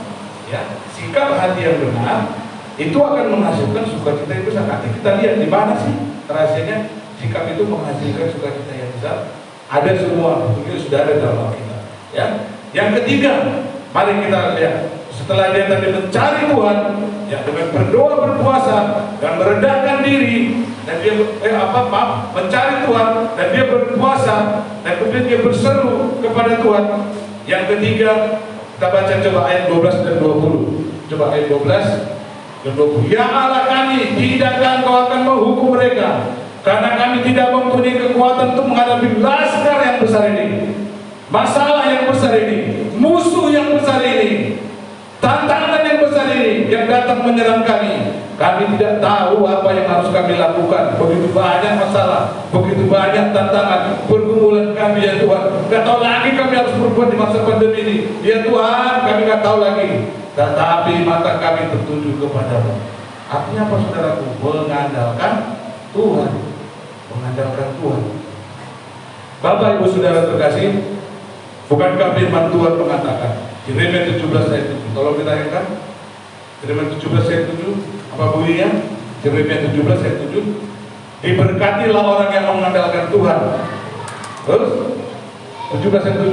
ya, sikap hati yang benar itu akan menghasilkan sukacita yang besar. Nanti kita lihat di mana sih rahasianya sikap itu menghasilkan sukacita yang besar. Ada semua, begitu sudah ada dalam Alkitab. Ya. Yang ketiga, mari kita lihat. Setelah dia tadi mencari Tuhan, ya, dengan berdoa, berpuasa dan merendahkan diri, dan dia mencari Tuhan dan dia berpuasa dan kemudian dia berseru kepada Tuhan. Yang ketiga, kita baca coba ayat 12 dan 20. Coba ayat 12 dan 20. Ya Allah kami, tidakkah Engkau akan menghukum mereka? Karena kami tidak mempunyai kekuatan untuk menghadapi laskar yang besar ini, masalah yang besar ini, musuh yang besar ini, tantangan yang besar ini yang datang menyerang kami. Kami tidak tahu apa yang harus kami lakukan. Begitu banyak masalah, begitu banyak tantangan, pergumulan kami ya Tuhan. Gak tahu lagi kami harus berbuat di masa pandemi ini. Ya Tuhan, kami gak tahu lagi. Tetapi mata kami tertuju kepadamu. Artinya apa saudaraku? Mengandalkan Tuhan. Mengandalkan Tuhan. Bapak ibu saudara terkasih, bukankah firman Tuhan mengatakan Yeremia 17 ayat 7. Tolong ditayangkan Yeremia 17 ayat 7. Apa bunyinya? Yeremia 17 ayat 7. Diberkatilah orang yang mengandalkan Tuhan. Terus 17 ayat 7.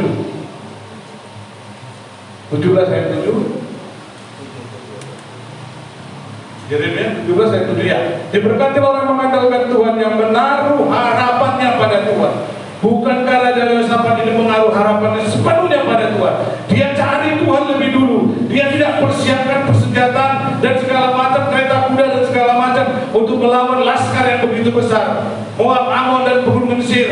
17 ayat 7. Yeremia 17 ayat 7 ya. Diberkatilah orang mengandalkan Tuhan yang menaruh harapannya pada Tuhan. Bukankah Raja Yosafat ini menaruh harapannya sepenuhnya pada Tuhan? Dia cari Tuhan lebih dulu. Dia tidak persiapkan persenjataan dan segala macam, kereta kuda dan segala macam untuk melawan laskar yang begitu besar. Moab, Amon dan Pegunungan Mesir,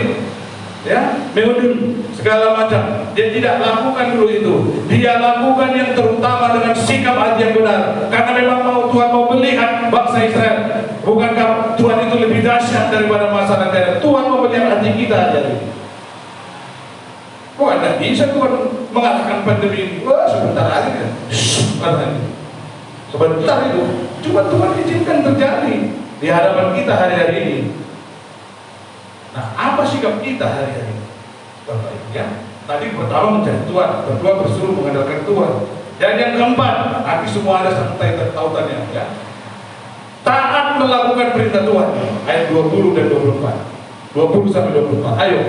ya, Meudon, segala macam. Dia tidak lakukan dulu itu. Dia lakukan yang terutama dengan sikap hati yang benar. Karena memang Tuhan mau melihat bangsa Israel. Bukankah Tuhan itu lebih dahsyat daripada masalah daerah? Tuhan mau melihat hati kita aja. Kok tidak bisa Tuhan mengalahkan pandemi ini? Wah, sebentar aja kan. Sebentar itu. Cuma Tuhan izinkan terjadi di hadapan kita hari-hari ini. Nah, apa sikap kita hari-hari ini? Bapak Ibu, ya. Tadi pertama mencari Tuhan, kedua berseru mengandalkan Tuhan. Dan yang keempat, nanti semua ada santai tautannya, ya. Taat melakukan perintah Tuhan. Ayat 20 dan 24. 20 sampai 24. Ayo.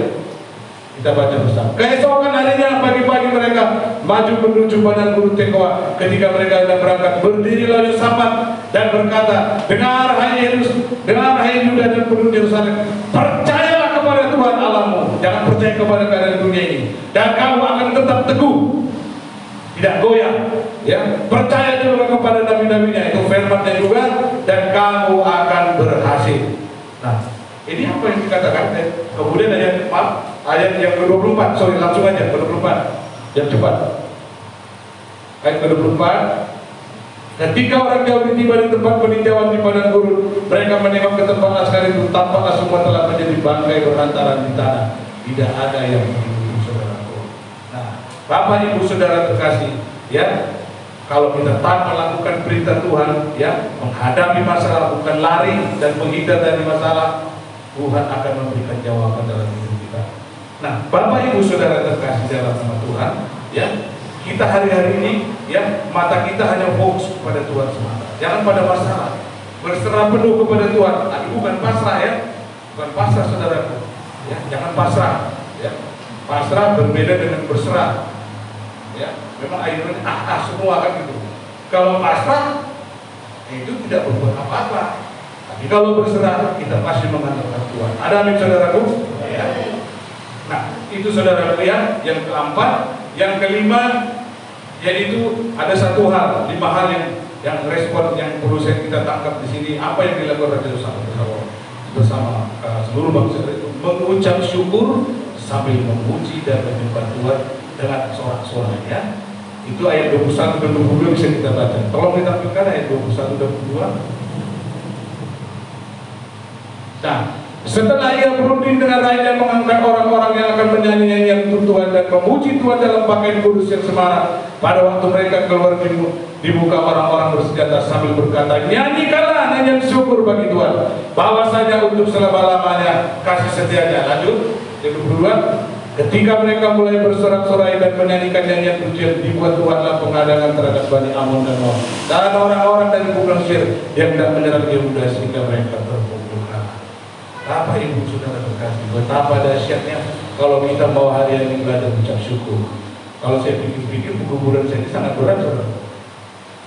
Kita baca bersama. Keesokan harinya pagi-pagi mereka maju menuju padang gurun Tekoa. Ketika mereka hendak berangkat, berdirilah Yosafat dan berkata, dengar hai Yuda dan penduduk Yerusalem, percayalah kepada Tuhan Allahmu, jangan percaya kepada keadaan dunia ini, dan kamu akan tetap teguh, tidak goyah. Ya, percaya juga kepada nabi-nabinya, itu firman-Nya juga, dan kamu akan berhasil. Nah, ini apa yang dikatakan? Kemudian ayat yang ke-24, langsung aja ke-24, yang cepat. Ayat ke-24, ketika orang Yahudi tiba di tempat peninjauan di padang gurun, mereka menengok ke tempat askar itu, tampaklah semua telah menjadi bangkai berhantaran di tanah, tidak ada yang hidup, saudaraku. Nah, Bapak Ibu Saudara terkasih, ya, kalau kita tak melakukan perintah Tuhan, ya, menghadapi masalah, bukan lari dan menghindar dari masalah, Tuhan akan memberikan jawaban dalam hidup kita. Nah, Bapak Ibu Saudara terkasih dalam nama Tuhan, ya, kita hari-hari ini, ya, mata kita hanya fokus kepada Tuhan semata, jangan pada masalah. Berserah penuh kepada Tuhan, tapi bukan pasrah, ya, bukan pasrah, saudaraku, ya, jangan pasrah, ya. Pasrah berbeda dengan berserah, ya. Memang akhirnya semua kan gitu. Kalau pasrah, itu tidak berbuat apa-apa. Tapi kalau berserah, kita pasti mengandalkan Tuhan. Ada amin, saudaraku? Ya. Nah, itu saudara lihat yang keempat. Yang kelima, yaitu ada satu hal, 5 hal yang respon yang perlu kita tangkap di sini. Apa yang dilakukan Raja Yosafat bersama seluruh bangsa itu? Mengucap syukur sambil memuji dan menyembah Tuhan dengan sorak-sorai. Itu ayat 21 dan 22 bisa kita baca. Tolong ditampilkan ayat 21 dan 22. Nah, setelah ia berunding dengan rakyat dan mengangkat orang-orang yang akan menyanyi nyanyian untuk Tuhan dan memuji Tuhan dalam pakaian kudus yang semarak, pada waktu mereka keluar di muka orang-orang bersenjata sambil berkata, nyanyikanlah nyanyian syukur bagi Tuhan, bawa saja untuk selama-lamanya kasih setianya. Lanjut, yang kedua, ketika mereka mulai bersorak-sorai dan menyanyikan nyanyian pujian, dibuat Tuhanlah penghadangan terhadap Bani Amon dan Moab dan orang-orang dari Bukit Mesir yang tidak menyerang Yehuda sehingga mereka terpukul. Bapak Ibu Saudara terkasih, betapa dahsyatnya kalau kita mau hari ini belajar ucap syukur. Kalau saya pikir-pikir kuburan saya ini sangat berat, saudara.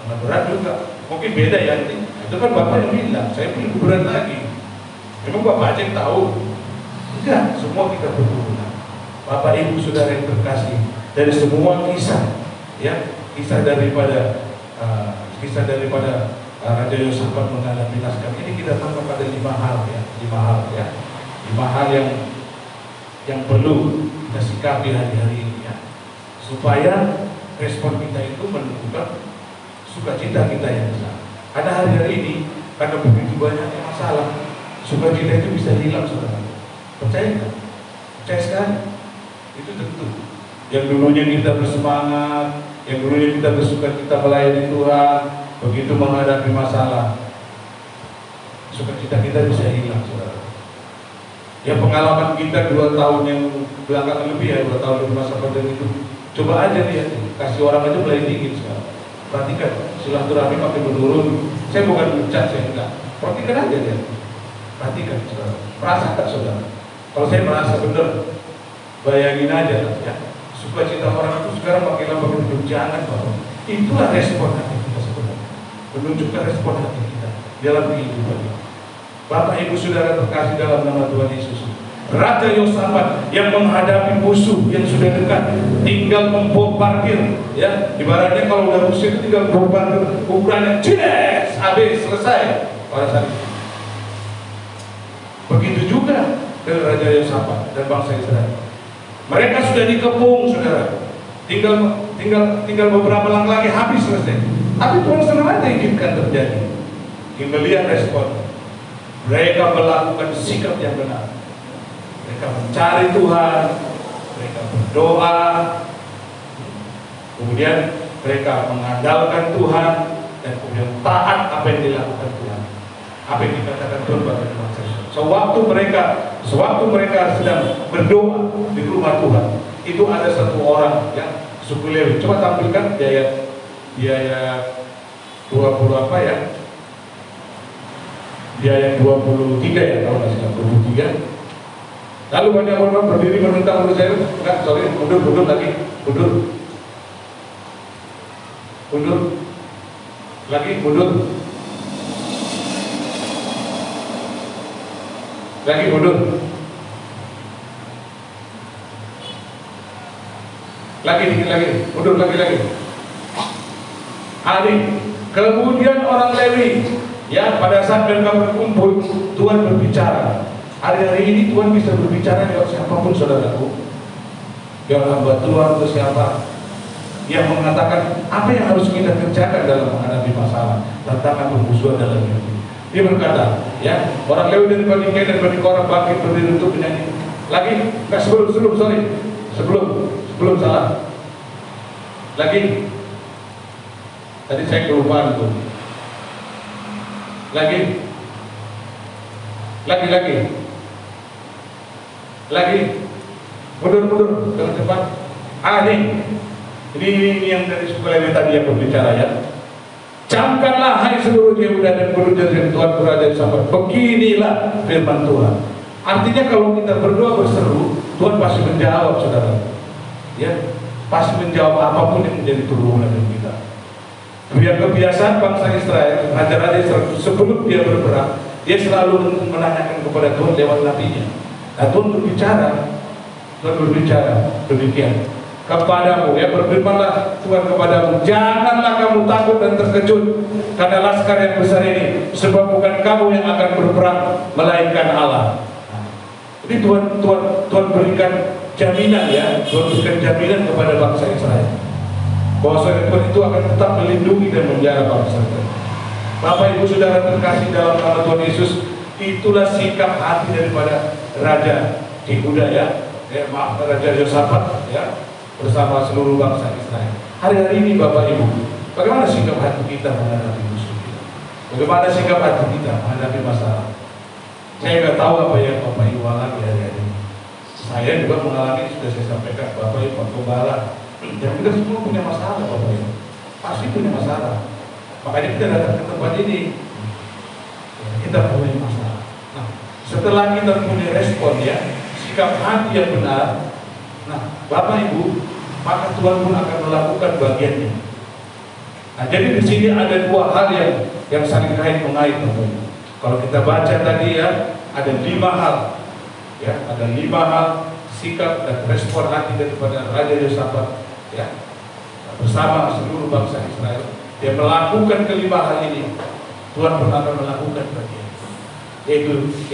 Sangat berat juga. Mungkin beda ya, itu kan Bapak yang bilang, saya pilih kuburan lagi. Memang Bapak aja yang tahu. Enggak, semua kita berkuburan. Bapak Ibu Saudara yang terkasih, dari semua kisah, ya, kisah daripada Raja Yosafat menghadapi naskah ini, kita tangkap pada 5 hal, ya, 5 hal yang perlu kita sikapi hari-hari ini, ya, supaya respon kita itu menunjukkan sukacita kita yang besar. Ada hari-hari ini karena begitu banyak masalah, sukacita itu bisa hilang, saudara. Percaya nggak? Percaya sekali. Itu tentu. Yang dulunya kita bersemangat, yang dulunya kita bersukacita melayani Tuhan, begitu menghadapi masalah, sukacita kita bisa hilang, saudara. Ya, pengalaman kita 2 tahun yang belakangan lebih, ya, 2 tahun di masa pandemi itu, coba aja lihat, kasih orang aja mulai dingin sekarang. Perhatikan, silaturahmi makin menurun. Saya bukan mencat, saya enggak. Perhatikan aja lihat. Perhatikan, saudara. Merasa tak, saudara? Kalau saya merasa benar, bayangin aja, ya, sukacita orang itu sekarang makin lama makin berjangan, bahwa itulah respon hati kita sebenarnya, menunjukkan respon hati kita dalam kehidupan ini. Bapak Ibu Saudara terkasih dalam nama Tuhan Yesus, Raja Yosafat yang menghadapi musuh yang sudah dekat, tinggal membombardir, ya, ibaratnya kalau udah musuh itu tinggal bombardir ukurannya, jelas, habis, selesai pada saat itu. Begitu juga dengan Raja Yosafat dan bangsa Israel. Mereka sudah dikepung, saudara. Tinggal beberapa langkah lagi habis, selesai. Tapi Tuhan sengaja izinkan terjadi. Kita lihat respon. Mereka melakukan sikap yang benar. Mereka mencari Tuhan, mereka berdoa, kemudian mereka mengandalkan Tuhan, dan kemudian taat apa yang dilakukan Tuhan, apa yang dikatakan Tuhan bagi bangsa. Sewaktu mereka sedang berdoa di rumah Tuhan, itu ada satu orang yang suku Lewi. Coba tampilkan di ayat 20 apa ya? Di ayat 23 ya, kalau nggak salah 23. Lalu banyak orang berdiri menentang menurut saya, enggak, sorry, mundur lagi, mundur, lagi, mundur, lagi, mundur, lagi, dikit lagi, mundur lagi. Hari, kemudian orang Lewi, ya pada saat mereka berkumpul, Tuhan berbicara. Hari-hari ini Tuhan bisa berbicara lewat siapapun saudaraku, lewat hamba Tuhan atau siapa yang mengatakan apa yang harus kita kerjakan dalam menghadapi masalah, tantangan permusuhan dalam hidup ini. Dia berkata, ya orang Lewi dari Bani Ken dan Bani Korah bangkit berdiri untuk menyanyi. Lagi, enggak sebelum salah. Lagi, tadi saya kelupaan tuh. Lagi, mundur dengan cepat. Ini yang dari suku Lewi tadi yang berbicara ya. Camkanlah hai seluruh Yehuda dan seluruh Yerusalem, Tuhan berada di samping. Beginilah firman Tuhan. Artinya kalau kita berdoa berseru, Tuhan pasti menjawab, saudara. Ya, pasti menjawab apapun yang menjadi pergumulan kita. Kebiasaan bangsa Israel, raja-raja Israel sebelum dia berperang, dia selalu menanyakan kepada Tuhan lewat nabinya. Nah, Tuhan berbicara demikian kepadamu, ya berfirmanlah Tuhan kepadamu, janganlah kamu takut dan terkejut karena laskar yang besar ini, sebab bukan kamu yang akan berperang melainkan Allah. Jadi Tuhan berikan jaminan, ya, Tuhan berikan jaminan kepada bangsa Israel bahwa Tuhan itu akan tetap melindungi dan memelihara bangsa Israel. Bapak Ibu Saudara terkasih dalam nama Tuhan Yesus, itulah sikap hati daripada Raja Yehuda, Raja Yosafat, ya, bersama seluruh bangsa Israel. Hari-hari ini Bapak Ibu, bagaimana sikap hati kita menghadapi musuh kita? Bagaimana sikap hati kita menghadapi masalah? Saya nggak tahu apa yang Bapak Ibu alami hari-hari ini. Saya juga mengalami, sudah saya sampaikan Bapak Ibu Pembala. Dan kita semua punya masalah, Bapak Ibu. Pasti punya masalah. Makanya kita datang ke tempat ini. Kita punya masalah. Nah, setelah kita punya respon, ya, sikap hati yang benar, nah, Bapak Ibu, maka Tuhan pun akan melakukan bagiannya. Nah, jadi di sini ada dua hal yang saling kait-mengait, Bapak Ibu. Kalau kita baca tadi, ya, ada 5 hal, ya, ada 5 hal sikap dan respon hati daripada Raja Yosafat, ya, bersama seluruh bangsa Israel. Dia melakukan kelima hal ini, Tuhan pun akan melakukan bagian.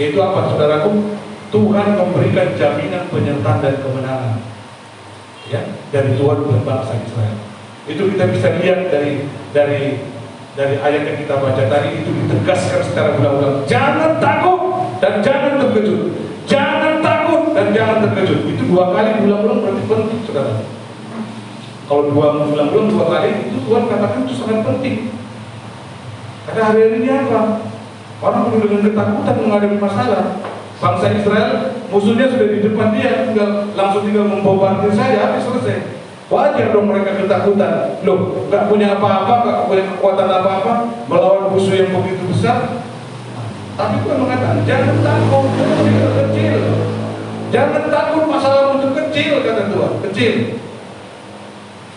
Yaitu apa, saudaraku? Tuhan memberikan jaminan penyertaan dan kemenangan, ya, dari Tuhan buat bangsa Israel. Itu kita bisa lihat dari ayat yang kita baca tadi, itu ditegaskan secara berulang-ulang. Jangan takut dan jangan terkejut. Jangan takut dan jangan terkejut. Itu 2 kali berulang-ulang berarti penting, saudara. Kalau berulang-ulang 2 kali, itu Tuhan katakan itu sangat penting. Karena hari ini apa? Orang penuh dengan ketakutan menghadapi masalah. Bangsa Israel, musuhnya sudah di depan dia, langsung tinggal membombardir saja, habis selesai. Wajar dong mereka ketakutan. Loh, nggak punya apa-apa, nggak punya kekuatan apa-apa, melawan musuh yang begitu besar. Tapi Tuhan mengatakan, jangan takut, kecil. Jangan takut, masalah itu kecil, kata Tuhan, kecil.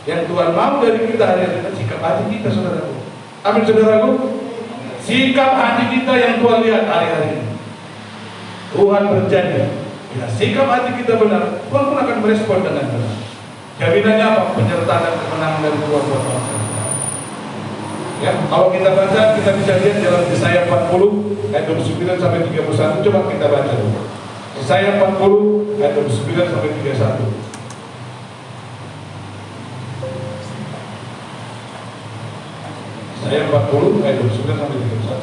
Yang Tuhan mau dari kita adalah sikap hati kita, saudaraku. Amin, saudaraku. Sikap hati kita yang Tuhan lihat hari-hari ini. Tuhan berjanji, bila sikap hati kita benar, Tuhan pun akan merespon dengan benar. Jaminannya apa? Penyertaan dan kemenangan dari Tuhan buat bangsa. Ya, kalau kita baca, kita bisa lihat dalam Yesaya 40 ayat 29 sampai 31. Coba kita baca dulu. Yesaya 40 ayat 29 sampai 31. Yesaya 40 ayat 29 sampai 31.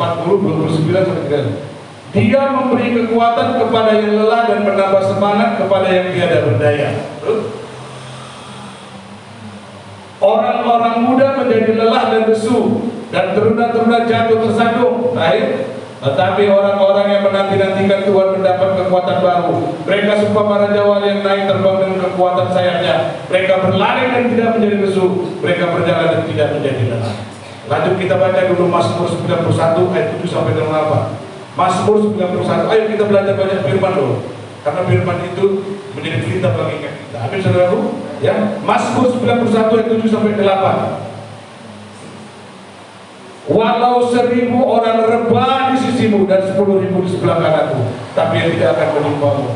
40 29 sampai 31. Dia memberi kekuatan kepada yang lelah dan menambah semangat kepada yang tiada berdaya. Orang-orang muda menjadi lelah dan lesu, dan teruna-teruna jatuh tersandung. Tetapi orang-orang yang menanti-nantikan Tuhan mendapat kekuatan baru. Mereka seumpama raja wali yang naik terbang dengan kekuatan sayapnya. Mereka berlari dan tidak menjadi lesu. Mereka berjalan dan tidak menjadi lelah. Lanjut kita baca dulu Mazmur 91 ayat 7 sampai 8. Mazmur 91. Ayo kita belajar banyak firman dulu, karena firman itu menjadi perintah bagi kita. Amin saudaraku. Ya, Mazmur 91 ayat 7 sampai 8. Walau 1000 orang rebah di sisimu dan 10.000 di sebelah kananmu, tapi yang tidak akan menimpamu.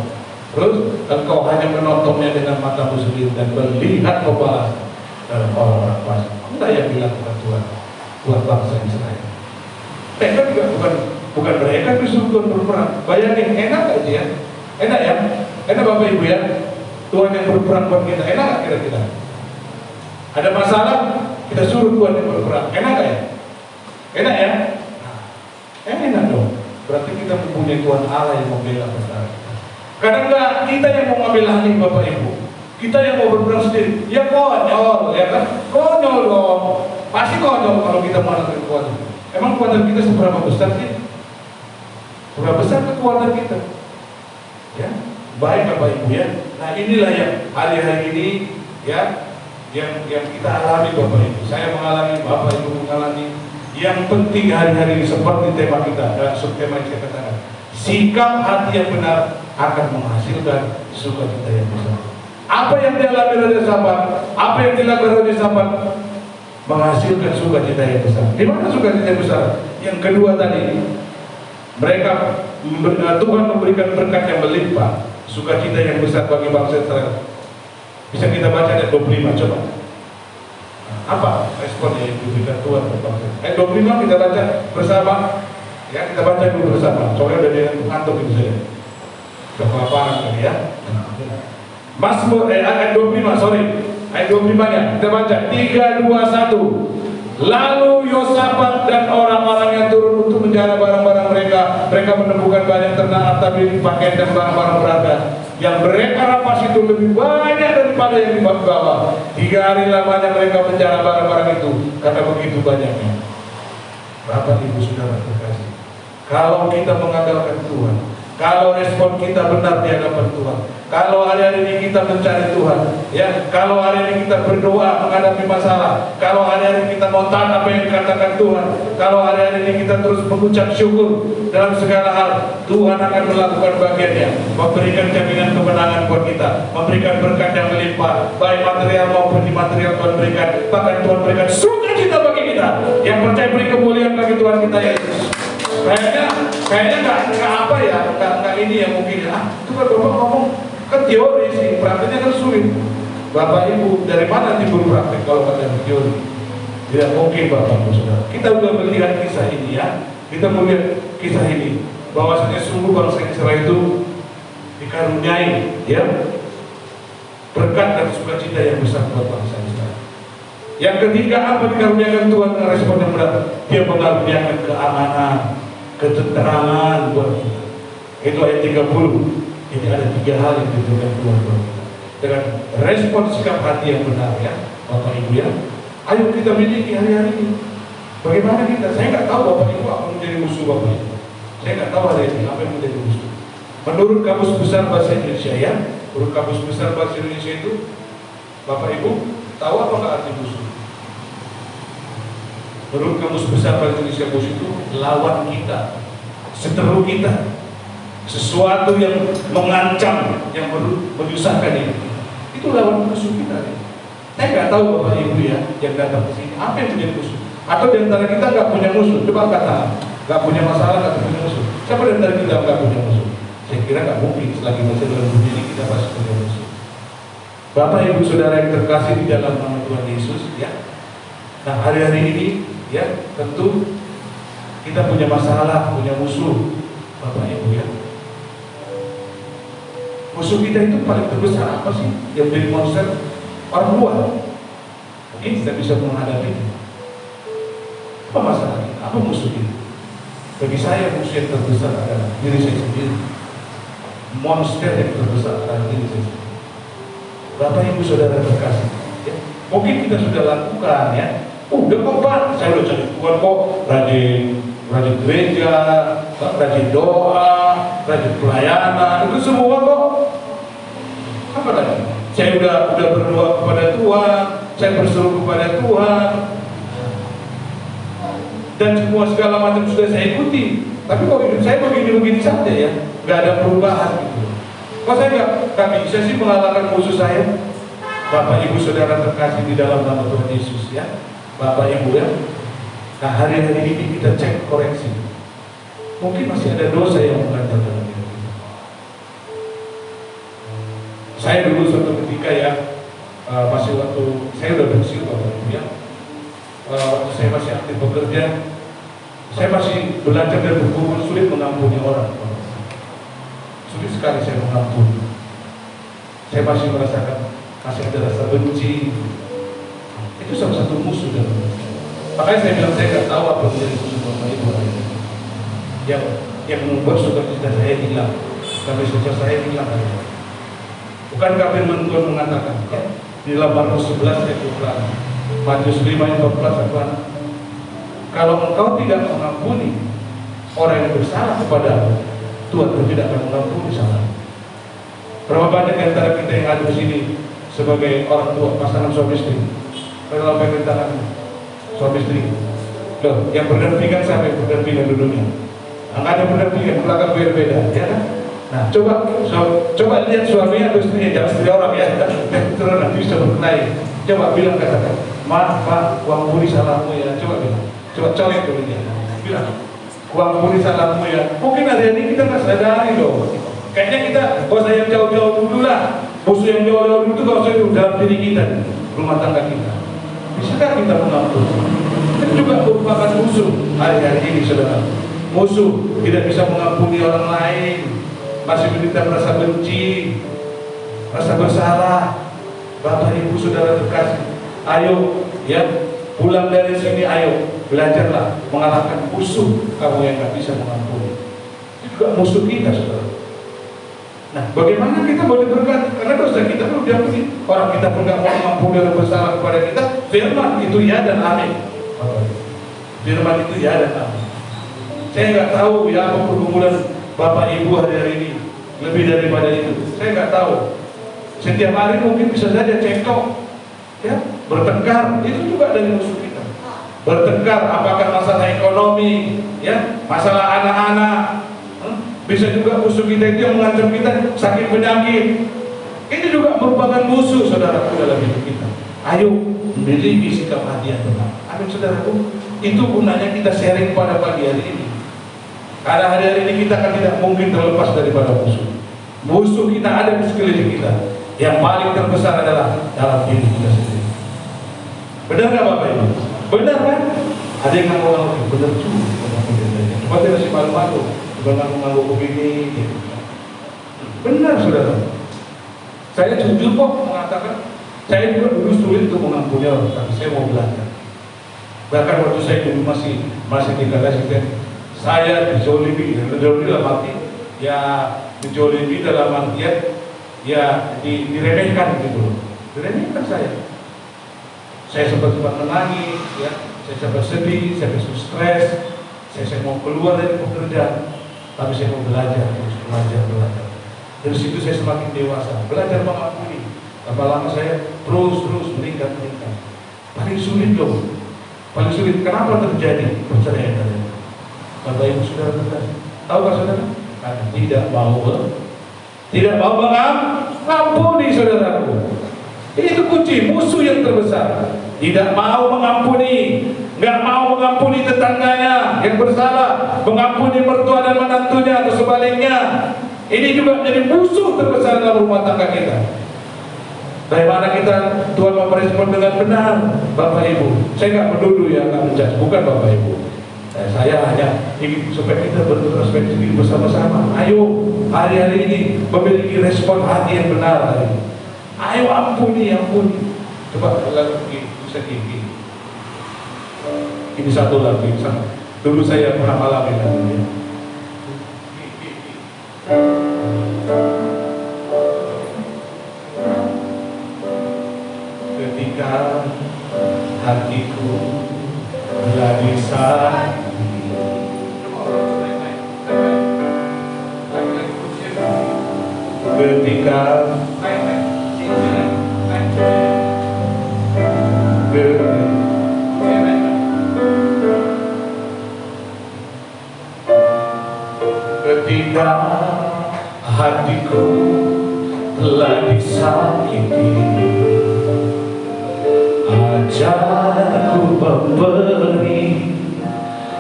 Terus engkau hanya menontonnya dengan matamu sendiri dan melihat pembalasan orang-orang fasik. Enggak yang dilakukan Tuhan buat bangsa Israel. Mereka juga bukan mereka disuruh berperang. Bayangin, enak aja ya? Enak ya? Enak Bapak Ibu ya? Tuhan yang berperang buat kita. Enak gak kira-kira? Ada masalah, kita suruh Tuhan yang berperang. Enak gak ya? Enak ya? Enak dong. Berarti kita mempunyai Tuhan Allah yang membela perkara. Kadang enggak kita yang mau ngambil alih Bapak Ibu. Kita yang mau berperang sendiri. Ya konyol, ya kan? Konyol dong. Pasti konyol kalau kita mengandalkan kekuatan. Emang kekuatan kita seberapa besar sih? Seberapa besar kekuatan kita? Ya, baik Bapak Ibu ya. Nah inilah yang hari-hari ini ya, yang kita alami Bapak Ibu. Saya mengalami, Bapak Ibu mengalami. Yang penting hari-hari ini seperti tema kita dan subtema yang saya katakan, sikap hati yang benar akan menghasilkan sukacita yang besar. Apa yang dialami Raja Sabat, apa yang dilakukan Raja Sabat menghasilkan sukacita yang besar. Di mana sukacita yang besar? Yang kedua tadi, mereka Tuhan memberikan berkat yang melimpah, sukacita yang besar bagi bangsa Israel. Bisa kita baca ayat 25, coba. Apa respon yang diberikan Tuhan kepada bangsa? Ayat 25 kita baca bersama. Ya, kita baca dulu bersama. Soalnya udah ngantuk itu saya. Udah kelaparan kali ya. Mazmur ayat 25, sorry. Ayat 25-nya kita baca 3, 2, 1. Lalu Yosafat dan orang-orang yang turun untuk menjara barang-barang mereka. Mereka menemukan banyak ternak, tapi pakaian dan barang-barang berharga yang mereka rampas itu lebih banyak daripada yang dibawa. 3 hari lamanya mereka menjara barang-barang itu karena begitu banyaknya. Bapak Ibu Saudara terkasih, kalau kita mengandalkan Tuhan, kalau respon kita benar di hadapan Tuhan, kalau hari-hari ini kita mencari Tuhan, ya, kalau hari ini kita berdoa menghadapi masalah, kalau hari-hari ini kita mau taat apa yang dikatakan Tuhan, kalau hari-hari ini kita terus mengucap syukur dalam segala hal, Tuhan akan melakukan bagiannya, memberikan jaminan kemenangan buat kita, memberikan berkat yang melimpah, baik material maupun immaterial Tuhan berikan, bahkan Tuhan berikan sukacita bagi kita, yang percaya beri kemuliaan bagi Tuhan kita Yesus. Kayaknya nggak apa ya, nggak ini yang mungkin ya. Itu kan Bapak ngomong kan teori sih, prakteknya kan sulit. Bapak Ibu, dari mana timbul praktek kalau kata teori? Tidak mungkin Bapak Ibu Saudara. Kita sudah melihat kisah ini ya, kita melihat kisah ini bahwasanya sungguh bangsa Israel itu dikaruniai ya berkat dan sukacita yang besar buat bangsa Israel. Yang ketiga, apa dikaruniakan Tuhan dengan respon yang benar? Dia mengaruniakan keamanan, ketenterangan buat kita. Itu ayat 30. Jadi ada 3 hal yang diberikan Tuhan buat kita. Dengan respon sikap hati yang benar ya, Bapak Ibu ya. Ayo kita miliki hari-hari ini. Bagaimana kita? Saya nggak tahu Bapak Ibu apa menjadi musuh Bapak Ibu. Saya nggak tahu hari ini apa yang menjadi musuh. Menurut Kamus Besar Bahasa Indonesia ya, menurut Kamus Besar Bahasa Indonesia itu, Bapak Ibu tahu apa nggak arti musuh? Menurut Kamus Besar Bahasa Indonesia, musuh itu lawan kita, seteru kita, sesuatu yang mengancam, yang menyusahkan ini. Itu lawan musuh kita. Saya nggak tahu Bapak Ibu ya yang datang ke sini apa yang menjadi musuh. Atau di antara kita nggak punya musuh. Coba kata, nggak punya masalah, nggak punya musuh. Siapa di antara kita nggak punya musuh? Saya kira nggak mungkin. Selagi masih dalam dunia ini kita pasti punya musuh. Bapak Ibu Saudara yang terkasih di dalam nama Tuhan Yesus ya. Nah hari-hari ini ya tentu kita punya masalah, punya musuh Bapak Ibu ya. Musuh kita itu paling terbesar apa sih? Yang menjadi monster orang luar. Mungkin tidak bisa menghadapi. Apa masalahnya? Apa musuh itu? Bagi saya musuh yang terbesar adalah diri saya sendiri. Monster yang terbesar adalah diri saya sendiri. Bapak Ibu Saudara terkasih ya. Mungkin kita sudah lakukan ya. Udah kok Pak, saya udah cari Tuhan kok, rajin gereja, rajin doa, rajin pelayanan, itu semua kok. Apa tadi? Saya udah berdoa kepada Tuhan, saya berseru kepada Tuhan, dan semua segala macam sudah saya ikuti. Tapi kok hidup saya begini-begini saja ya, nggak ada perubahan gitu. Kok saya nggak bisa sih mengalahkan musuh saya? Bapak Ibu Saudara terkasih di dalam nama Tuhan Yesus ya, Bapak Ibu ya. Nah hari-hari ini kita cek koreksi. Mungkin masih ada dosa yang mengganjal dalam hidup kita. Saya dulu suatu ketika ya, masih waktu saya udah pensiun Bapak Ibu ya, waktu saya masih aktif bekerja, saya masih belajar dan bergumul sulit mengampuni orang. Sulit sekali saya mengampuni. Saya masih merasakan masih ada rasa benci. Itu salah satu musuh dalam hidup saya. Makanya saya bilang saya nggak tahu apa menjadi musuh Bapak Ibu hari ini. Yang membuat sukacita saya hilang, tapi sukacita saya hilang hari ini. Bukankah firman Tuhan mengatakan ya, di dalam Markus 11 ayat 12, Matius 5 ayat 14, kalau engkau tidak mengampuni orang yang bersalah kepadamu, Tuhan pun tidak akan mengampuni salah. Berapa banyak antara kita yang ada di sini sebagai orang tua, pasangan suami istri, dalam pemerintahan suami istri, loh, yang berdampingan sampai berdampingan di dunia, nggak ada berdampingan, belakang berbeda, ya kan? Nah, coba lihat suami atau istrinya, jangan istri orang ya, terus nanti bisa berkelahi. Coba bilang katakan, maaf Pak, uang budi salahmu ya, coba bilang, coba colek dulu dia, bilang, uang budi salahmu ya. Mungkin hari ini kita nggak sadari loh. Kayaknya kita, kalau saya jauh-jauh dulu lah, musuh yang jauh-jauh dulu itu kalau saya dalam diri kita, rumah tangga kita. Bisakah kita mengampuni? Itu juga merupakan musuh hari-hari ini, saudara. Musuh tidak bisa mengampuni orang lain, masih menderita merasa benci, rasa bersalah. Bapak Ibu Saudara terkasih, ayo ya pulang dari sini, ayo belajarlah mengalahkan musuh kamu yang nggak bisa mengampuni. Itu juga musuh kita, saudara. Nah, bagaimana kita boleh berkata? Karena dosa kita perlu diampuni. Orang kita pun nggak mau mengampuni orang bersalah kepada kita. Firman itu ya dan amin. Firman itu ya dan amin. Saya nggak tahu ya apa pergumulan Bapak Ibu hari-hari ini. Lebih daripada itu, saya nggak tahu. Setiap hari mungkin bisa saja cekcok, ya, bertengkar. Itu juga dari musuh kita. Bertengkar, apakah masalah ekonomi, ya, masalah anak-anak. Bisa juga musuh kita itu yang mengancam kita sakit penyakit. Ini juga merupakan musuh saudaraku dalam hidup kita. Ayo miliki sikap hati yang benar. Amin saudaraku. Itu gunanya kita sharing pada pagi hari ini. Karena hari-hari ini kita kan tidak mungkin terlepas daripada musuh. Musuh kita ada di sekeliling kita. Yang paling terbesar adalah dalam diri kita sendiri. Benar nggak Bapak Ibu? Benar kan? Ada yang ngomong benar juga. Cuma tidak sih malu-malu. Bukan mengganggu begini gitu. Benar saudara. Saya jujur kok mengatakan saya juga dulu sulit untuk mengampuni orang, tapi saya mau belajar. Bahkan waktu saya dulu masih di Kalasiten, saya dijolimi dalam arti ya, dijolimi dalam artian ya diremehkan gitu. Diremehkan saya sempat menangis ya, saya sempat sedih, saya sempat stres, saya mau keluar dari pekerjaan. Tapi saya mau belajar. Dari situ saya semakin dewasa, belajar mengampuni. Lama-lama saya terus meningkat. Paling sulit loh, paling sulit. Kenapa terjadi perceraian tadi? Bapak Ibu Saudara terkasih, tahu nggak saudara? Karena tidak mau mengampuni saudaraku. Itu kunci musuh yang terbesar. Tidak mau mengampuni, nggak mau mengampuni tetangganya yang bersalah, mengampuni mertua dan menantunya atau sebaliknya. Ini juga menjadi musuh terbesar dalam rumah tangga kita. Bagaimana kita Tuhan merespon dengan benar, Bapak Ibu? Saya nggak menuduh ya, nggak menjudge, bukan Bapak Ibu. Saya hanya ingin supaya kita berintrospeksi diri bersama-sama. Ayo hari-hari ini memiliki respon hati yang benar hari ini. Ayo ampuni. Coba lagi bisa gini. Ini satu lagi sama. Dulu saya pernah alami namanya. Ketika hatiku lagi sakit, ketika ketika hatiku telah disakiti, ajarku memberi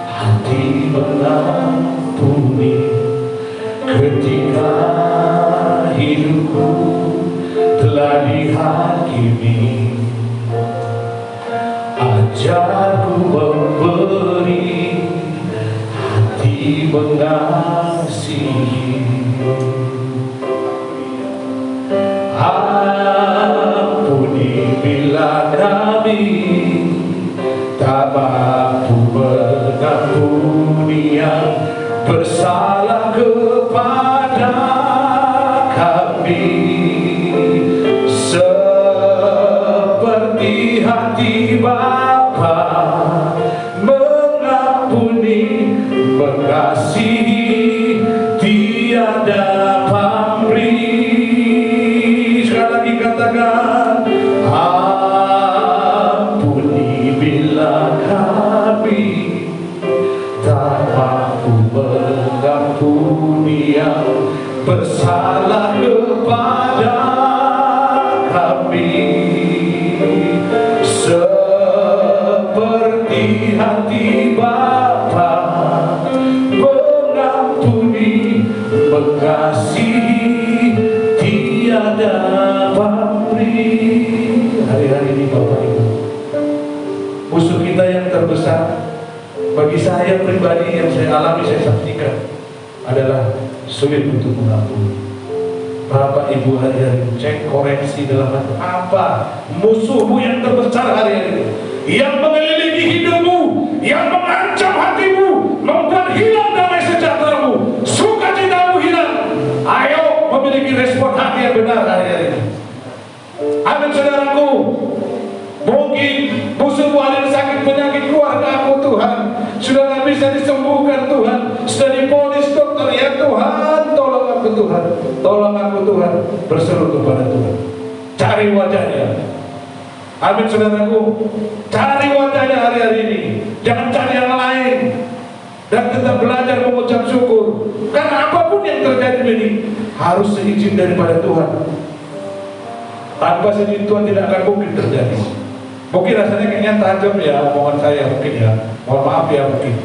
hati mengampuni. Ketika hidupku telah dihakimi, ajarku memberi hati mengasihi. Ampuni bila kami tak mampu mengampuni yang bersalah kepada kami, seperti hati Bapa mengampuni, mengasihi, tiada pamrih. Sekali lagi katakan, ampuni bila kami tak mampu mengampuni yang bersalah kepada kami, seperti hati Bapa mengampuni, mengasihi, tiada pamrih. Hari-hari ini Bapak Ibu, musuh kita yang terbesar bagi saya pribadi yang saya alami, saya saksikan adalah sulit untuk mengampuni. Bapak Ibu hari-hari cek koreksi dalam hati, apa musuhmu yang terbesar hari-hari ini, yang mengelilingi hidupmu, yang mengancam hatimu, membuat hilang damai sejahteramu, sukacitamu hilang. Ayo memiliki respon hati yang benar hari-hari ini. Amin saudaraku. Mungkin musuhmu ada sakit penyakit keluarga aku, Tuhan sudah tidak bisa disembuhkan, Tuhan sudah diponis dokter, ya Tuhan tolong aku, Tuhan tolong aku, Tuhan. Berseru kepada Tuhan, cari wajahnya. Amin saudaraku, cari wajahnya hari-hari ini, jangan cari yang lain, dan tetap belajar mengucap syukur. Karena apapun yang terjadi ini harus seizin daripada Tuhan. Tanpa seizin Tuhan tidak akan mungkin terjadi. Mungkin rasanya kayaknya tajam ya omongan saya, mungkin ya, mohon maaf ya, mungkin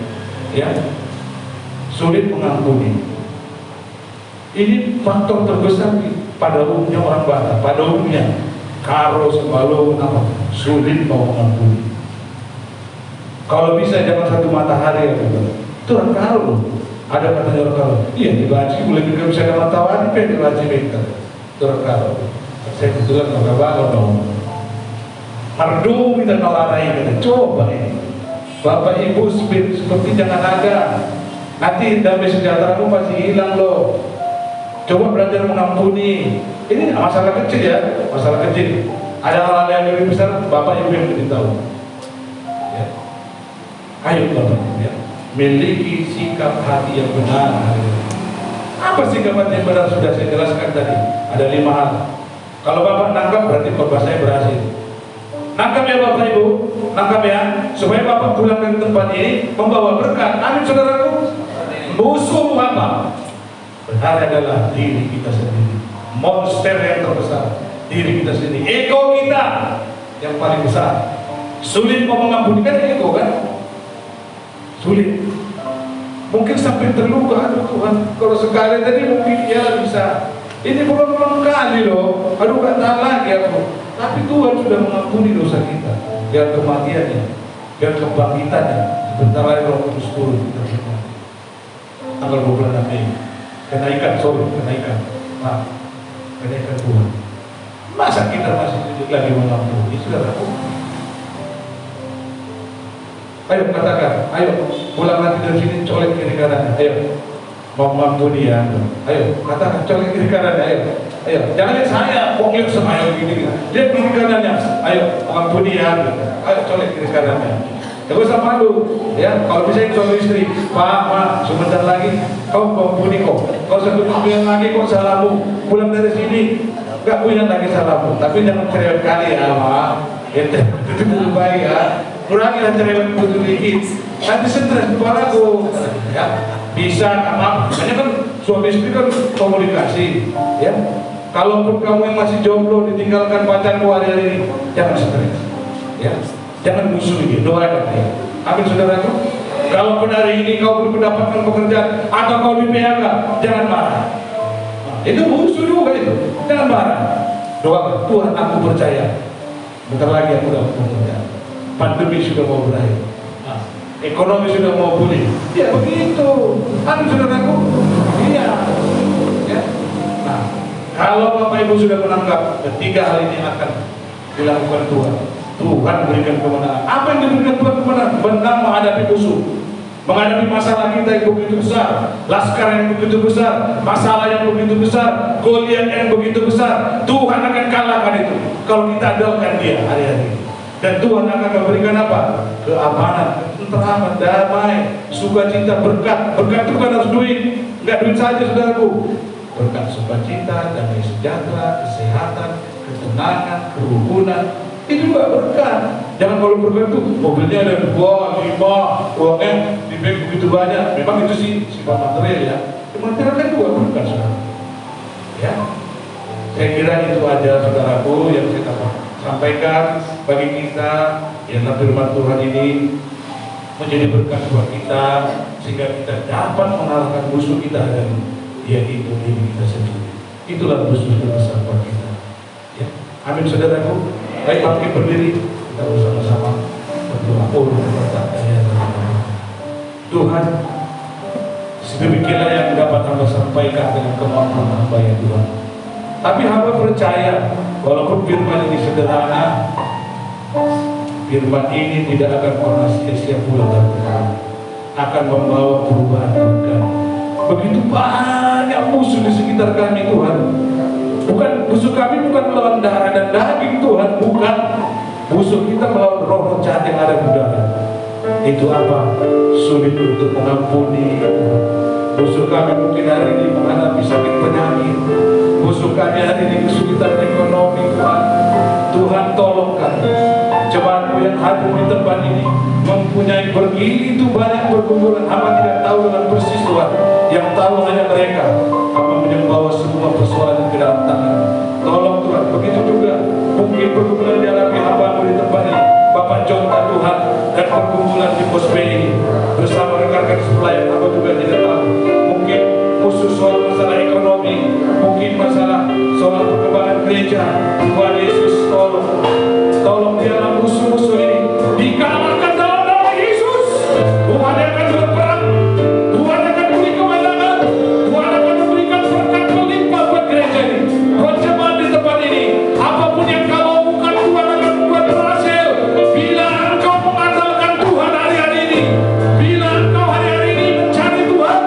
ya, sulit mengampuni. Ini faktor terbesar pada umumnya orang Batak, pada umumnya Karo, Sembalung, apa, sulit mau mengampuni. Kalau bisa jangan satu matahari ya, itu orang Karo loh. Ada katanya orang Karo, iya dibaci boleh juga bisa ada matahari, dibaci betul. Itu orang Karo. Saya kebetulan nggak bangun dong. Merdu kita nolarai, coba ini Bapak Ibu seperti jangan ada, nanti damai sejahteramu pasti hilang loh. Coba belajar mengampuni. Ini masalah kecil ya, masalah kecil. Ada hal-hal yang lebih besar, Bapak Ibu yang lebih tahu ya. Ayo Bapak Ibu ya, miliki sikap hati yang benar. Apa sikap hati yang benar sudah saya jelaskan tadi, ada 5 hal. Kalau Bapak nangkap berarti khotbah saya berhasil. Nangkap ya Bapak Ibu, nangkap ya, supaya Bapak pulang ke tempat ini membawa berkat. Amin saudaraku. Musuh apa? Benar adalah diri kita sendiri. Monster yang terbesar, diri kita sendiri. Ego kita yang paling besar. Sulit mau mengampuni kan ego kan? Sulit. Mungkin sampai terluka, aduh Tuhan, kalau sekali tadi mungkin ya bisa. Ini belum kali loh, aduh gak tahan lagi aku. Tapi Tuhan sudah mengampuni dosa kita. Biar kematiannya, biar kebangkitannya, sebentar lagi Roh Kudus turun kita semua. Tanggal 26 Mei, kenaikan Tuhan. Masa kita masih duduk lagi mengampuni? Saudaraku, ayo katakan, ayo pulang nanti dari sini colek kiri kanan, ayo mau mengampuni ya, ayo katakan colek kiri kanan, ayo jangan lihat saya pokoknya sama ayo gini, lihat kiri kanannya, ayo mengampuni ya, ayo colek kiri kanannya. Gak usah malu ya, kalau bisa suami istri, Pak, sebentar lagi kau mengampuni kok, kau satu bulan lagi kok salahmu, pulang dari sini gak punya lagi salahmu, tapi jangan cerewet kali ya Pak, itu dulu baik ya, kurangilah cerewet putus dikit, nanti stres kepalaku ya. Bisa, maaf, hanya kan suami istri kan komunikasi, ya. Kalaupun kamu yang masih jomblo ditinggalkan pacarmu hari-hari ini, jangan stres, ya. Jangan musuhi, doakan dia. Amin, saudaraku. Kalaupun hari ini kau belum mendapatkan pekerjaan atau kau di PHK, jangan marah. Itu musuh juga itu. Jangan marah. Doakan, Tuhan, aku percaya. Bentar lagi aku dapat pekerjaan. Pandemi sudah mau berakhir. Ekonomi sudah mau pulih. Ya begitu. Amin, saudaraku. Iya. Ya. Nah, kalau Bapak Ibu sudah menanggap ketiga hal ini akan dilakukan Tuhan. Tuhan berikan kemenangan. Apa yang diberikan Tuhan kemenangan? Menang menghadapi musuh, menghadapi masalah kita yang begitu besar, laskar yang begitu besar, masalah yang begitu besar, Goliat yang begitu besar. Tuhan akan kalahkan itu kalau kita andalkan Dia hari-hari ini. Dan Tuhan akan memberikan apa? Keamanan, ketentraman, damai, sukacita, berkat. Berkat itu kan harus duit, nggak duit saja, saudaraku. Berkat sukacita, damai sejahtera, kesehatan, ketenangan, kerukunan. Itu juga berkat. Jangan kalau berkat itu mobilnya ada 2, 5, uangnya di bank begitu banyak. Memang itu sih sifat material, ya. Material kan juga berkat, saudara. Ya, saya kira itu aja, saudaraku, yang saya sampaikan bagi kita. Yang firman Tuhan ini menjadi berkat buat kita, sehingga kita dapat mengalahkan musuh kita dan yaitu diri kita sendiri. Itulah musuh terbesar buat kita, ya. Amin, saudaraku. Baik, bangkit berdiri, kita bersama-sama berdoa. Tuhan, sedemikianlah yang dapat hamba sampaikan dengan kemampuan hamba ya Tuhan. Tapi hamba percaya, walaupun firman ini sederhana, firman ini tidak akan pernah sia-sia pula akan membawa perubahan berkat. Begitu banyak musuh di sekitar kami, Tuhan. Bukan musuh kami, bukan melawan darah dan daging, Tuhan, bukan. Musuh kita melawan roh jahat yang ada di udara. Itu apa? Sulit untuk mengampuni. Musuh kami mungkin hari ini menghadapi sakit penyakit. Musuh kami hari ini kesulitan ekonomi, Tuhan. Tuhan, tolong kami. Jemaatmu yang hadir di tempat ini mempunyai begitu banyak pergumulan. Hamba tidak tahu dengan persis, Tuhan. Yang tahu hanya mereka. Hamba membawa semua persoalan ke dalam tangan. Tolong Tuhan. Begitu juga mungkin pergumulan dialami hamba-Mu di tempat ini, Bapak Jonta, Tuhan, dan pergumulan di pos B ini bersama rekan-rekan sepelayan. Hamba juga tidak tahu. Mungkin khusus soal masalah ekonomi, mungkin masalah soal perkembangan gereja. Tuhan Yesus, tolong dialah musuh-musuh ini dikalahkan dalam nama Yesus. Tuhan akan berperang. Tuhan akan beri kemenangan. Tuhan akan memberikan berkat melimpah buat gereja ini, buat jemaat di tempat ini. Apapun yang kau lakukan, Tuhan akan membuat berhasil. Bila engkau mengandalkan Tuhan hari-hari ini, bila engkau hari-hari ini mencari Tuhan,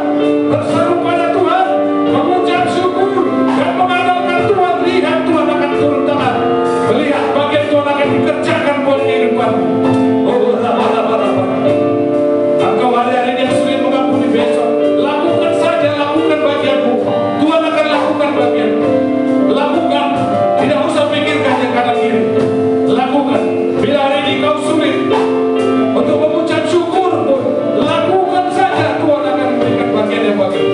berseru pada Tuhan, mengucap syukur dan mengandalkan Tuhan, lihat Tuhan akan turun tangan. Melihat bagian Tuhan akan dikerjakan buat kehidupanmu. Oh, engkau hari-hari ini yang sulit mengampuni besok, lakukan saja, lakukan bagianmu. Tuhan akan lakukan bagianmu. Lakukan, tidak usah pikirkan yang kanan kiri. Lakukan. Bila hari ini kau sulit untuk mengucap syukur pun, lakukan saja. Tuhan akan memberikan bagian yang bagimu.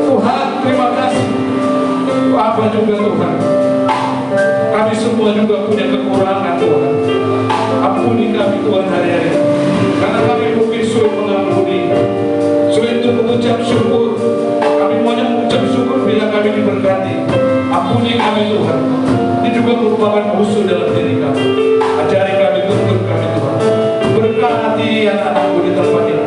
Tuhan, terima kasih. Apa juga Tuhan, kami semua juga punya kekurangan, Tuhan. Ampuni kami, Tuhan, hari-hari ini. Karena kami mungkin sulit mengampuni, sulit untuk mengucap syukur. Kami maunya mengucap syukur bila kami diberkati. Ampuni kami, Tuhan. Ini juga merupakan musuh dalam diri kami. Ajari kami, tuntun kami, Tuhan. Berkati anak-anakmu di tempat ini.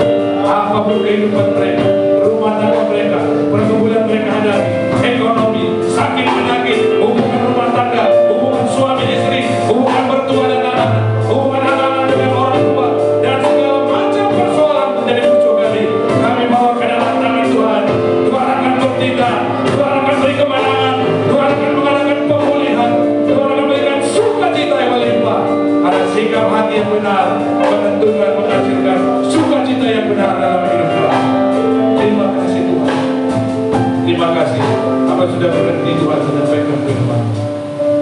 Apapun kehidupan mereka, rumah tangga mereka, pergumulan mereka hadapi, ekonomi, sakit penyakit, hubungan rumah tangga, hubungan suami istri, hubungan mertua dan anak, hubungan anak-anak dengan orang tua, dan segala macam persoalan menjadi musuh kami. Kami bawa ke dalam tangan Tuhan. Tuhan akan bertindak, Tuhan akan beri kemenangan, Tuhan akan mengadakan pemulihan, Tuhan akan berikan sukacita yang melimpah. Ada sikap hati yang benar menentukan, menghasilkan sukacita yang benar dalam hidup kami. Terima kasih Tuhan. Terima kasih. Apa sudah berhenti Tuhan menyampaikan firman,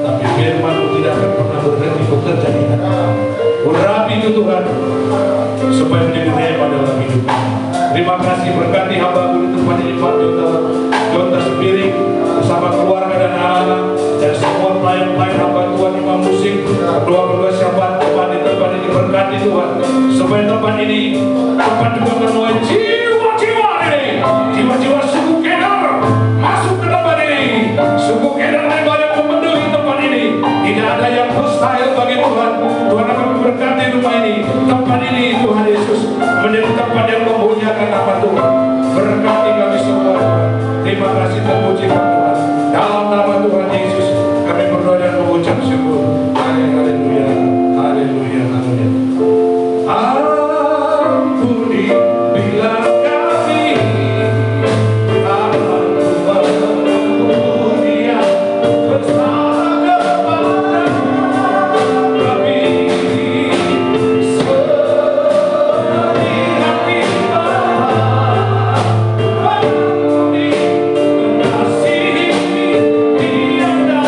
tapi firman-Mu tidak akan pernah berhenti bekerja di hati kami. Urapi itu Tuhan, supaya menjadi rema dalam hidup kami. Terima kasih, berkati hamba-Mu di tempat ini. Pak Jonta Sembiring bersama keluarga dan anak-anak dan semua pelayan-pelayan hamba Tuhan, imam musik, kedua-kedua sahabat tempat ini berkati Tuhan, supaya tempat ini tempat juga menuai jiwa-jiwa ini, jiwa-jiwa suku Kedar masuk ke tempat ini. Suku Kedar yang banyak memenuhi tempat ini, tidak ada yang mustahil bagi Tuhan. Tuhan akan memberkati rumah ini, tempat ini. Tuhan Yesus menjadi tempat yang memuliakan nama Tuhan. Berkati kami semua Tuhan. Terima kasih dan pujikan Tuhan. Dalam nama Tuhan Yesus kami berdoa dan mengucap syukur. Haleluya, haleluya, haleluya. Ampuni bila kami akan memulia bersama kepada kami. Seri hati Bapa, ampuni, mengasihi, tiada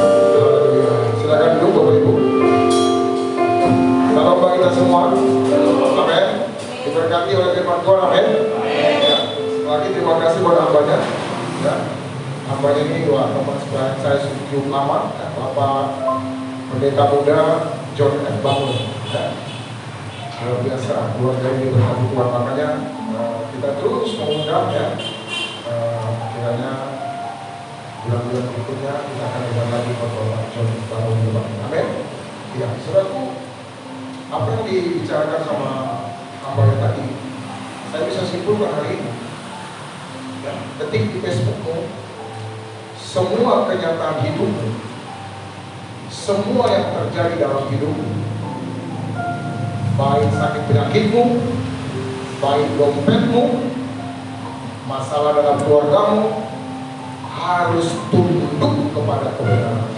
Haleluya. Silakan duduk Bapak Ibu. Salam bagi kita semua. Amin. Diberkati oleh firman Tuhan. Amin. Ya. Lagi terima kasih buat hambanya. Ya. Hambanya ini dua teman saya cium lama. Ya. Bapak Pendeta Muda John F. Bangun. Ya. Luar biasa. Keluarga ini berkati Tuhan. Makanya kita terus mengundang ya. Kiranya bulan-bulan berikutnya kita akan dengar lagi Bapak John Bangun. Amin. Ya, saudaraku, apa yang dibicarakan sama hamba tadi, saya bisa simpulkan hari ini. Ya, ketik di Facebookmu, semua kenyataan hidupmu, semua yang terjadi dalam hidupmu, baik sakit penyakitmu, baik dompetmu, masalah dalam keluargamu, harus tunduk kepada kebenaran.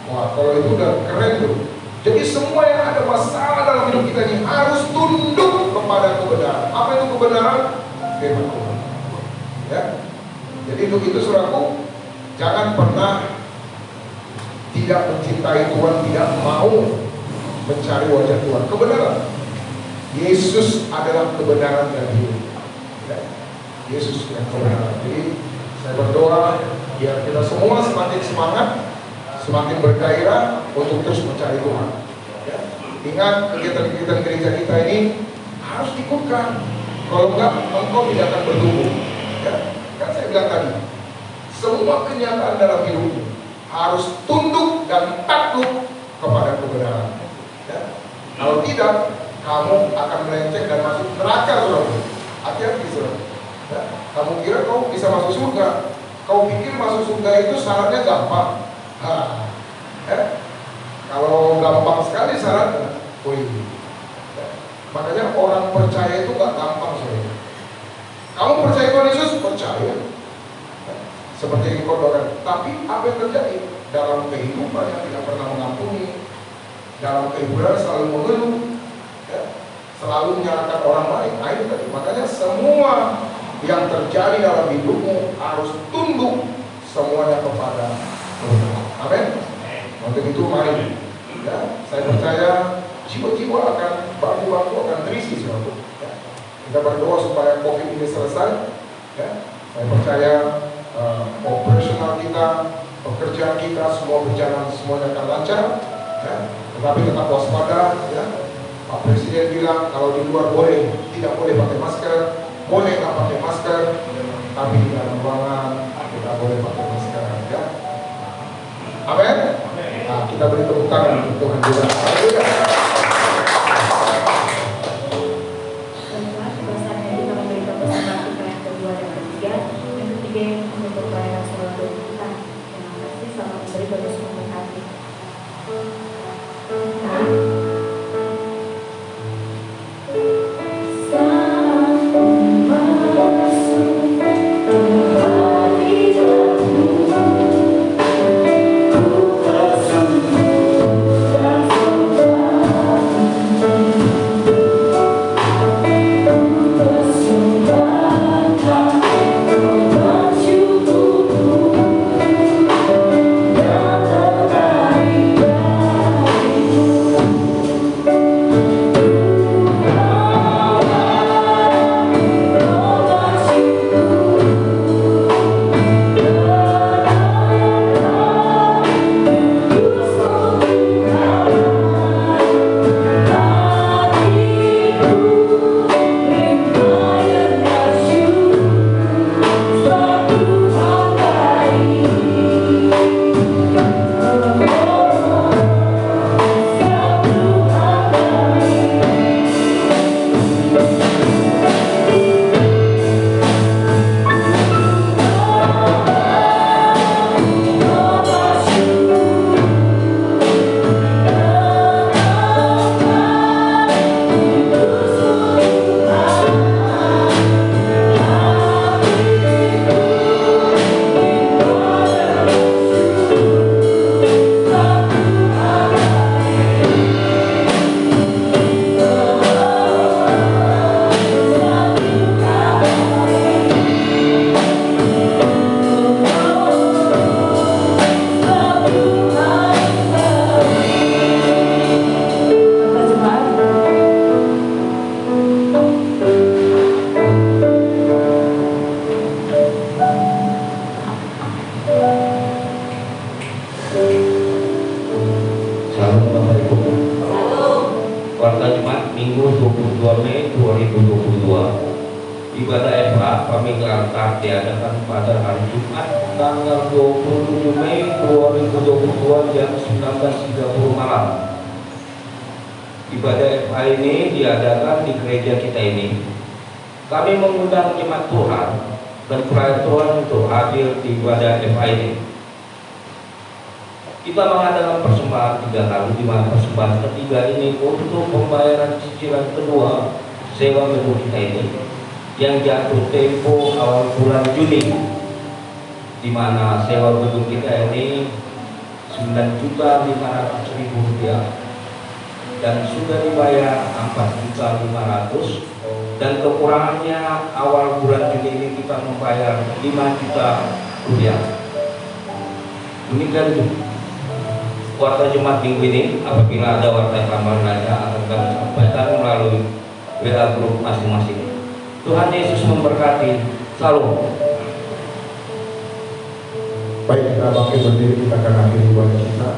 Wah, kalau itu udah keren tuh. Jadi semua yang ada masalah dalam hidup kita ini harus tunduk kepada kebenaran. Apa itu kebenaran? Firman Tuhan. Ya. Jadi untuk itu saudaraku, jangan pernah tidak mencintai Tuhan, tidak mau mencari wajah Tuhan. Kebenaran. Yesus adalah kebenaran dan hidup. Ya. Yesus yang kebenaran. Jadi saya berdoa biar kita semua semakin semangat, semakin bergairah untuk terus mencari Tuhan. Ya. Ingat kegiatan-kegiatan gereja kita ini harus diikutkan. Kalau enggak, engkau tidak akan bertumbuh. Ya. Kan saya bilang tadi, semua kenyataan dalam hidupmu harus tunduk dan takluk kepada kebenaran. Ya. Kalau tidak, kamu akan melenceng dan masuk neraka, saudara. Hati-hati, saudara. Ya. Kamu kira kau bisa masuk surga? Kau pikir masuk surga itu syaratnya gampang? Kalau gampang sekali syaratnya, makanya orang percaya itu gak gampang saudara. Kamu percaya Tuhan Yesus? Percaya. Seperti yang kau doakan. Tapi apa yang terjadi dalam kehidupan yang tidak pernah mengampuni, dalam kehidupan selalu mengeluh, selalu menyalahkan orang lain. Nah, itu tadi. Makanya semua yang terjadi dalam hidupmu harus tunduk semuanya kepada Tuhan. Amin. Untuk itu mari, ya, saya percaya jiwa-jiwa akan bangku-bangku akan terisi suatu. Ya. Kita berdoa supaya COVID ini selesai. Ya. Saya percaya operasional kita, pekerjaan kita semua berjalan, semuanya akan lancar. Ya. Tetapi tetap waspada. Ya. Pak Presiden bilang kalau di luar boleh, tidak boleh pakai masker. Boleh nggak pakai masker, tapi di dalam ruangan kita boleh pakai masker, ya. Amin. Nah, kita beri tepuk tangan untuk Tuhan juga. Haleluya. Baiklah, bahasanya kita memberikan persembahan kita yang kedua dan ketiga. Yang ketiga yang untuk pelayanan sholat doa kita. Terima kasih, selamat memberi bagi semua berkati. Nah. Ibadah FA peminggalan diadakan pada hari Jumat tanggal 27 Mei 2022 jam 19.30 malam. Ibadah FA ini diadakan di gereja kita ini. Kami mengundang jemaat Tuhan dan pelayan Tuhan untuk hadir di ibadah FA ini. Kita mengadakan persembahan 3 kali, di mana persembahan ketiga ini untuk pembayaran cicilan kedua sewa gedung kita ini yang jatuh tempo awal bulan Juni, di mana sewa gedung kita ini 9.500.000 rupiah dan sudah dibayar 4.500.000, dan kekurangannya awal bulan Juni ini kita membayar 5 juta rupiah. Demikian juga warta Jumat minggu ini. Apabila ada warta tambahan lainnya akan kami sampaikan melalui WA grup masing-masing. Tuhan Yesus memberkati. Salam. Baik, kita bangkit berdiri, kita akan akhiri ibadah kita.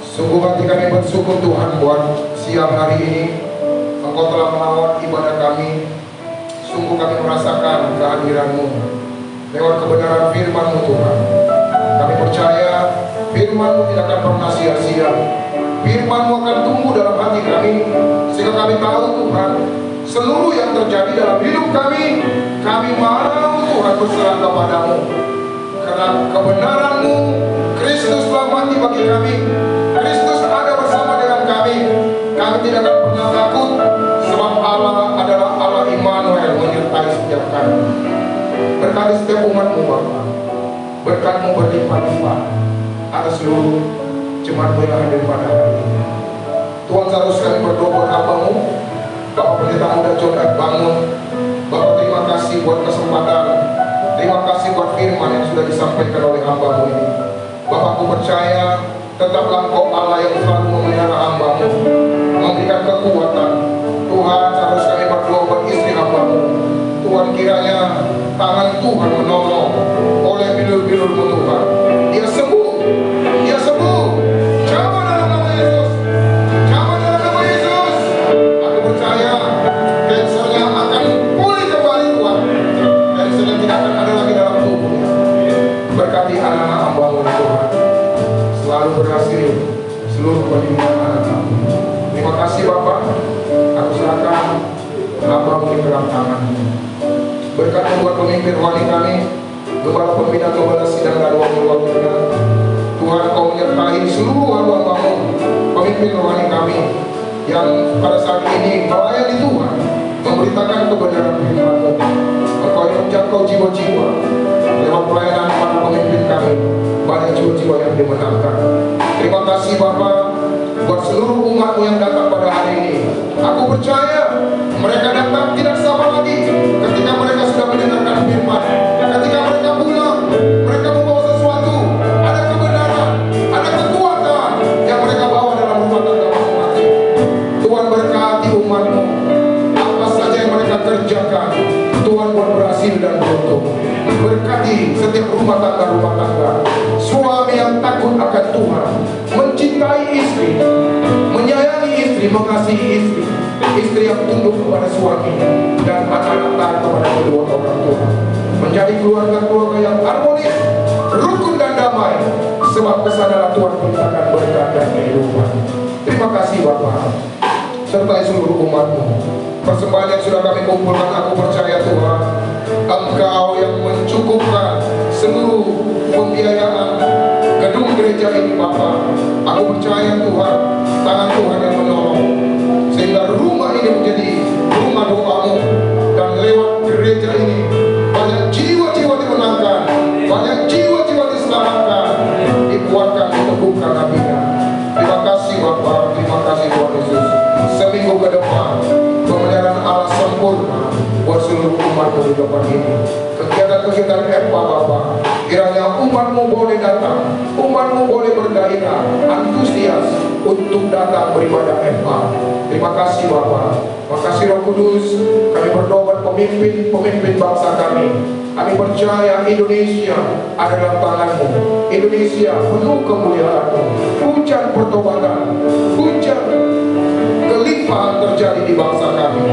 Sungguh hati kami bersyukur Tuhan buat siang hari ini Engkau telah melawat ibadah kami. Sungguh kami merasakan kehadiran-Mu lewat kebenaran firman-Mu Tuhan. Kami percaya firman-Mu tidak akan pernah sia-sia. Firman-Mu akan tumbuh dalam hati kami, sehingga kami tahu Tuhan, seluruh yang terjadi dalam hidup kami mau Tuhan berserah kepadamu. Karena kebenaran-Mu, Kristus telah mati bagi kami, Kristus ada bersama dengan kami. Kami tidak akan pernah takut, sebab Allah adalah Allah Immanuel menyertai setiap kami. Berkati setiap umat-Mu Bapa, berkat-Mu berlimpah-limpah atas seluruh jemaat-Mu yang hadir pada hari ini. Tuhan, seharusnya kami berdoa buat hamba-Mu Bapak Pendeta Muda John F. Bangun. Bapak, terima kasih buat kesempatan, terima kasih buat firman yang sudah disampaikan oleh hamba-Mu ini. Bapak, aku percaya tetaplah Engkau Allah yang selalu memelihara hamba-Mu, memberikan kekuatan. Tuhan, seharusnya kami berdoa buat istri hamba-Mu. Tuhan, kiranya tangan Tuhan menolong oleh bilur-bilur-Mu Tuhan. Dia sembuh, dia sembuh. Jawab dalam nama Yesus, jawab dalam nama Yesus. Aku percaya kansernya akan pulih kembali Tuhan. Kansernya tidak akan ada lagi dalam tubuhnya. Berkati anak-anak hamba-Mu Tuhan, selalu berhasil seluruh perlindungan anak-Mu. Terima kasih Bapak. Aku serahkan hamba-Mu di dalam tangan-Mu. Berkat membuat pemimpin rohani kami, Gembala Pembina Gembala Sidang dan wakil-wakilnya. Tuhan, Kau menyertai seluruh hamba-Mu, pemimpin rohani kami yang pada saat ini melayani Tuhan, memberitakan kebenaran firman-Mu. Engkau yang menjangkau jiwa-jiwa lewat pelayanan para pemimpin kami, banyak jiwa-jiwa yang dimenangkan. Terima kasih Bapa buat seluruh umat-Mu yang datang pada hari ini. Aku percaya mereka datang tidak sama lagi ketika mereka sudah mendengarkan firman. Ketika mereka pulang, mereka membawa sesuatu, ada kebenaran, ada kekuatan yang mereka bawa dalam rumah tangga masing-masing. Tuhan, berkati umat-Mu. Apa saja yang mereka kerjakan, Tuhan buat berhasil dan beruntung. Berkati setiap rumah tangga, suami yang takut akan Tuhan, mencintai istri, menyayangi istri, mengasihi istri, istri yang tunduk kepada suami, dan anak-anak taat kepada kedua orang tua. Menjadi keluarga-keluarga yang harmonis, rukun dan damai, sebab kesadaran Tuhan perintahkan berkat dan kehidupan. Terima kasih Bapa, sertai seluruh umat-Mu. Persembahan yang sudah kami kumpulkan, aku percaya Tuhan, Engkau yang mencukupkan seluruh pembiayaan gedung gereja ini Bapa. Aku percaya Tuhan, tangan Tuhan yang menolong, sehingga rumah ini menjadi rumah doa-Mu, dan lewat gereja ini banyak jiwa-jiwa dimenangkan, banyak jiwa-jiwa diselamatkan, dikuatkan, diteguhkan nabinya. Terima kasih Bapa, terima kasih Tuhan Yesus. Seminggu ke depan pemeliharaan Allah sempurna buat seluruh umat-Mu di depan ini. Kegiatan-kegiatan FA Bapa, kiranya umat-Mu boleh datang, umat-Mu boleh bergairah, antusias untuk datang beribadah FA. Terima kasih Bapa. Makasih Roh Kudus. Kami berdoa buat pemimpin bangsa kami. Kami percaya Indonesia ada dalam tangan-Mu. Indonesia penuh kemuliaan-Mu. Hujan pertobatan, hujan kelimpahan terjadi di bangsa kami.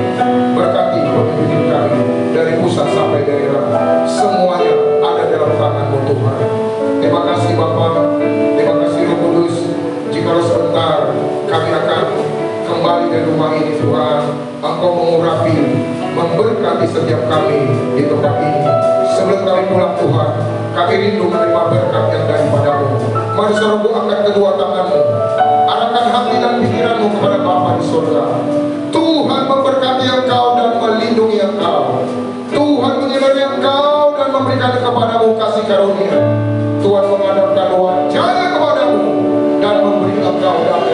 Berkati pemimpin kami dari pusat sampai daerah, semuanya ada dalam tangan-Mu Tuhan. Terima kasih Bapa, terima kasih Roh Kudus. Jikalau sebentar kami akan kembali dari rumah ini Tuhan, Engkau mengurapi, memberkati setiap kami di tempat ini. Sebelum kami pulang Tuhan, kami rindu menerima berkat yang daripada-Mu. Mari saudaraku angkat kedua tanganmu, arahkan hati dan pikiranmu kepada Bapa di surga. Tuhan memberkati engkau dan melindungi engkau. Tuhan menyertai engkau dan memberikan kepadamu kasih karunia. Tuhan menghadapkan wajahnya kepadamu dan memberi engkau damai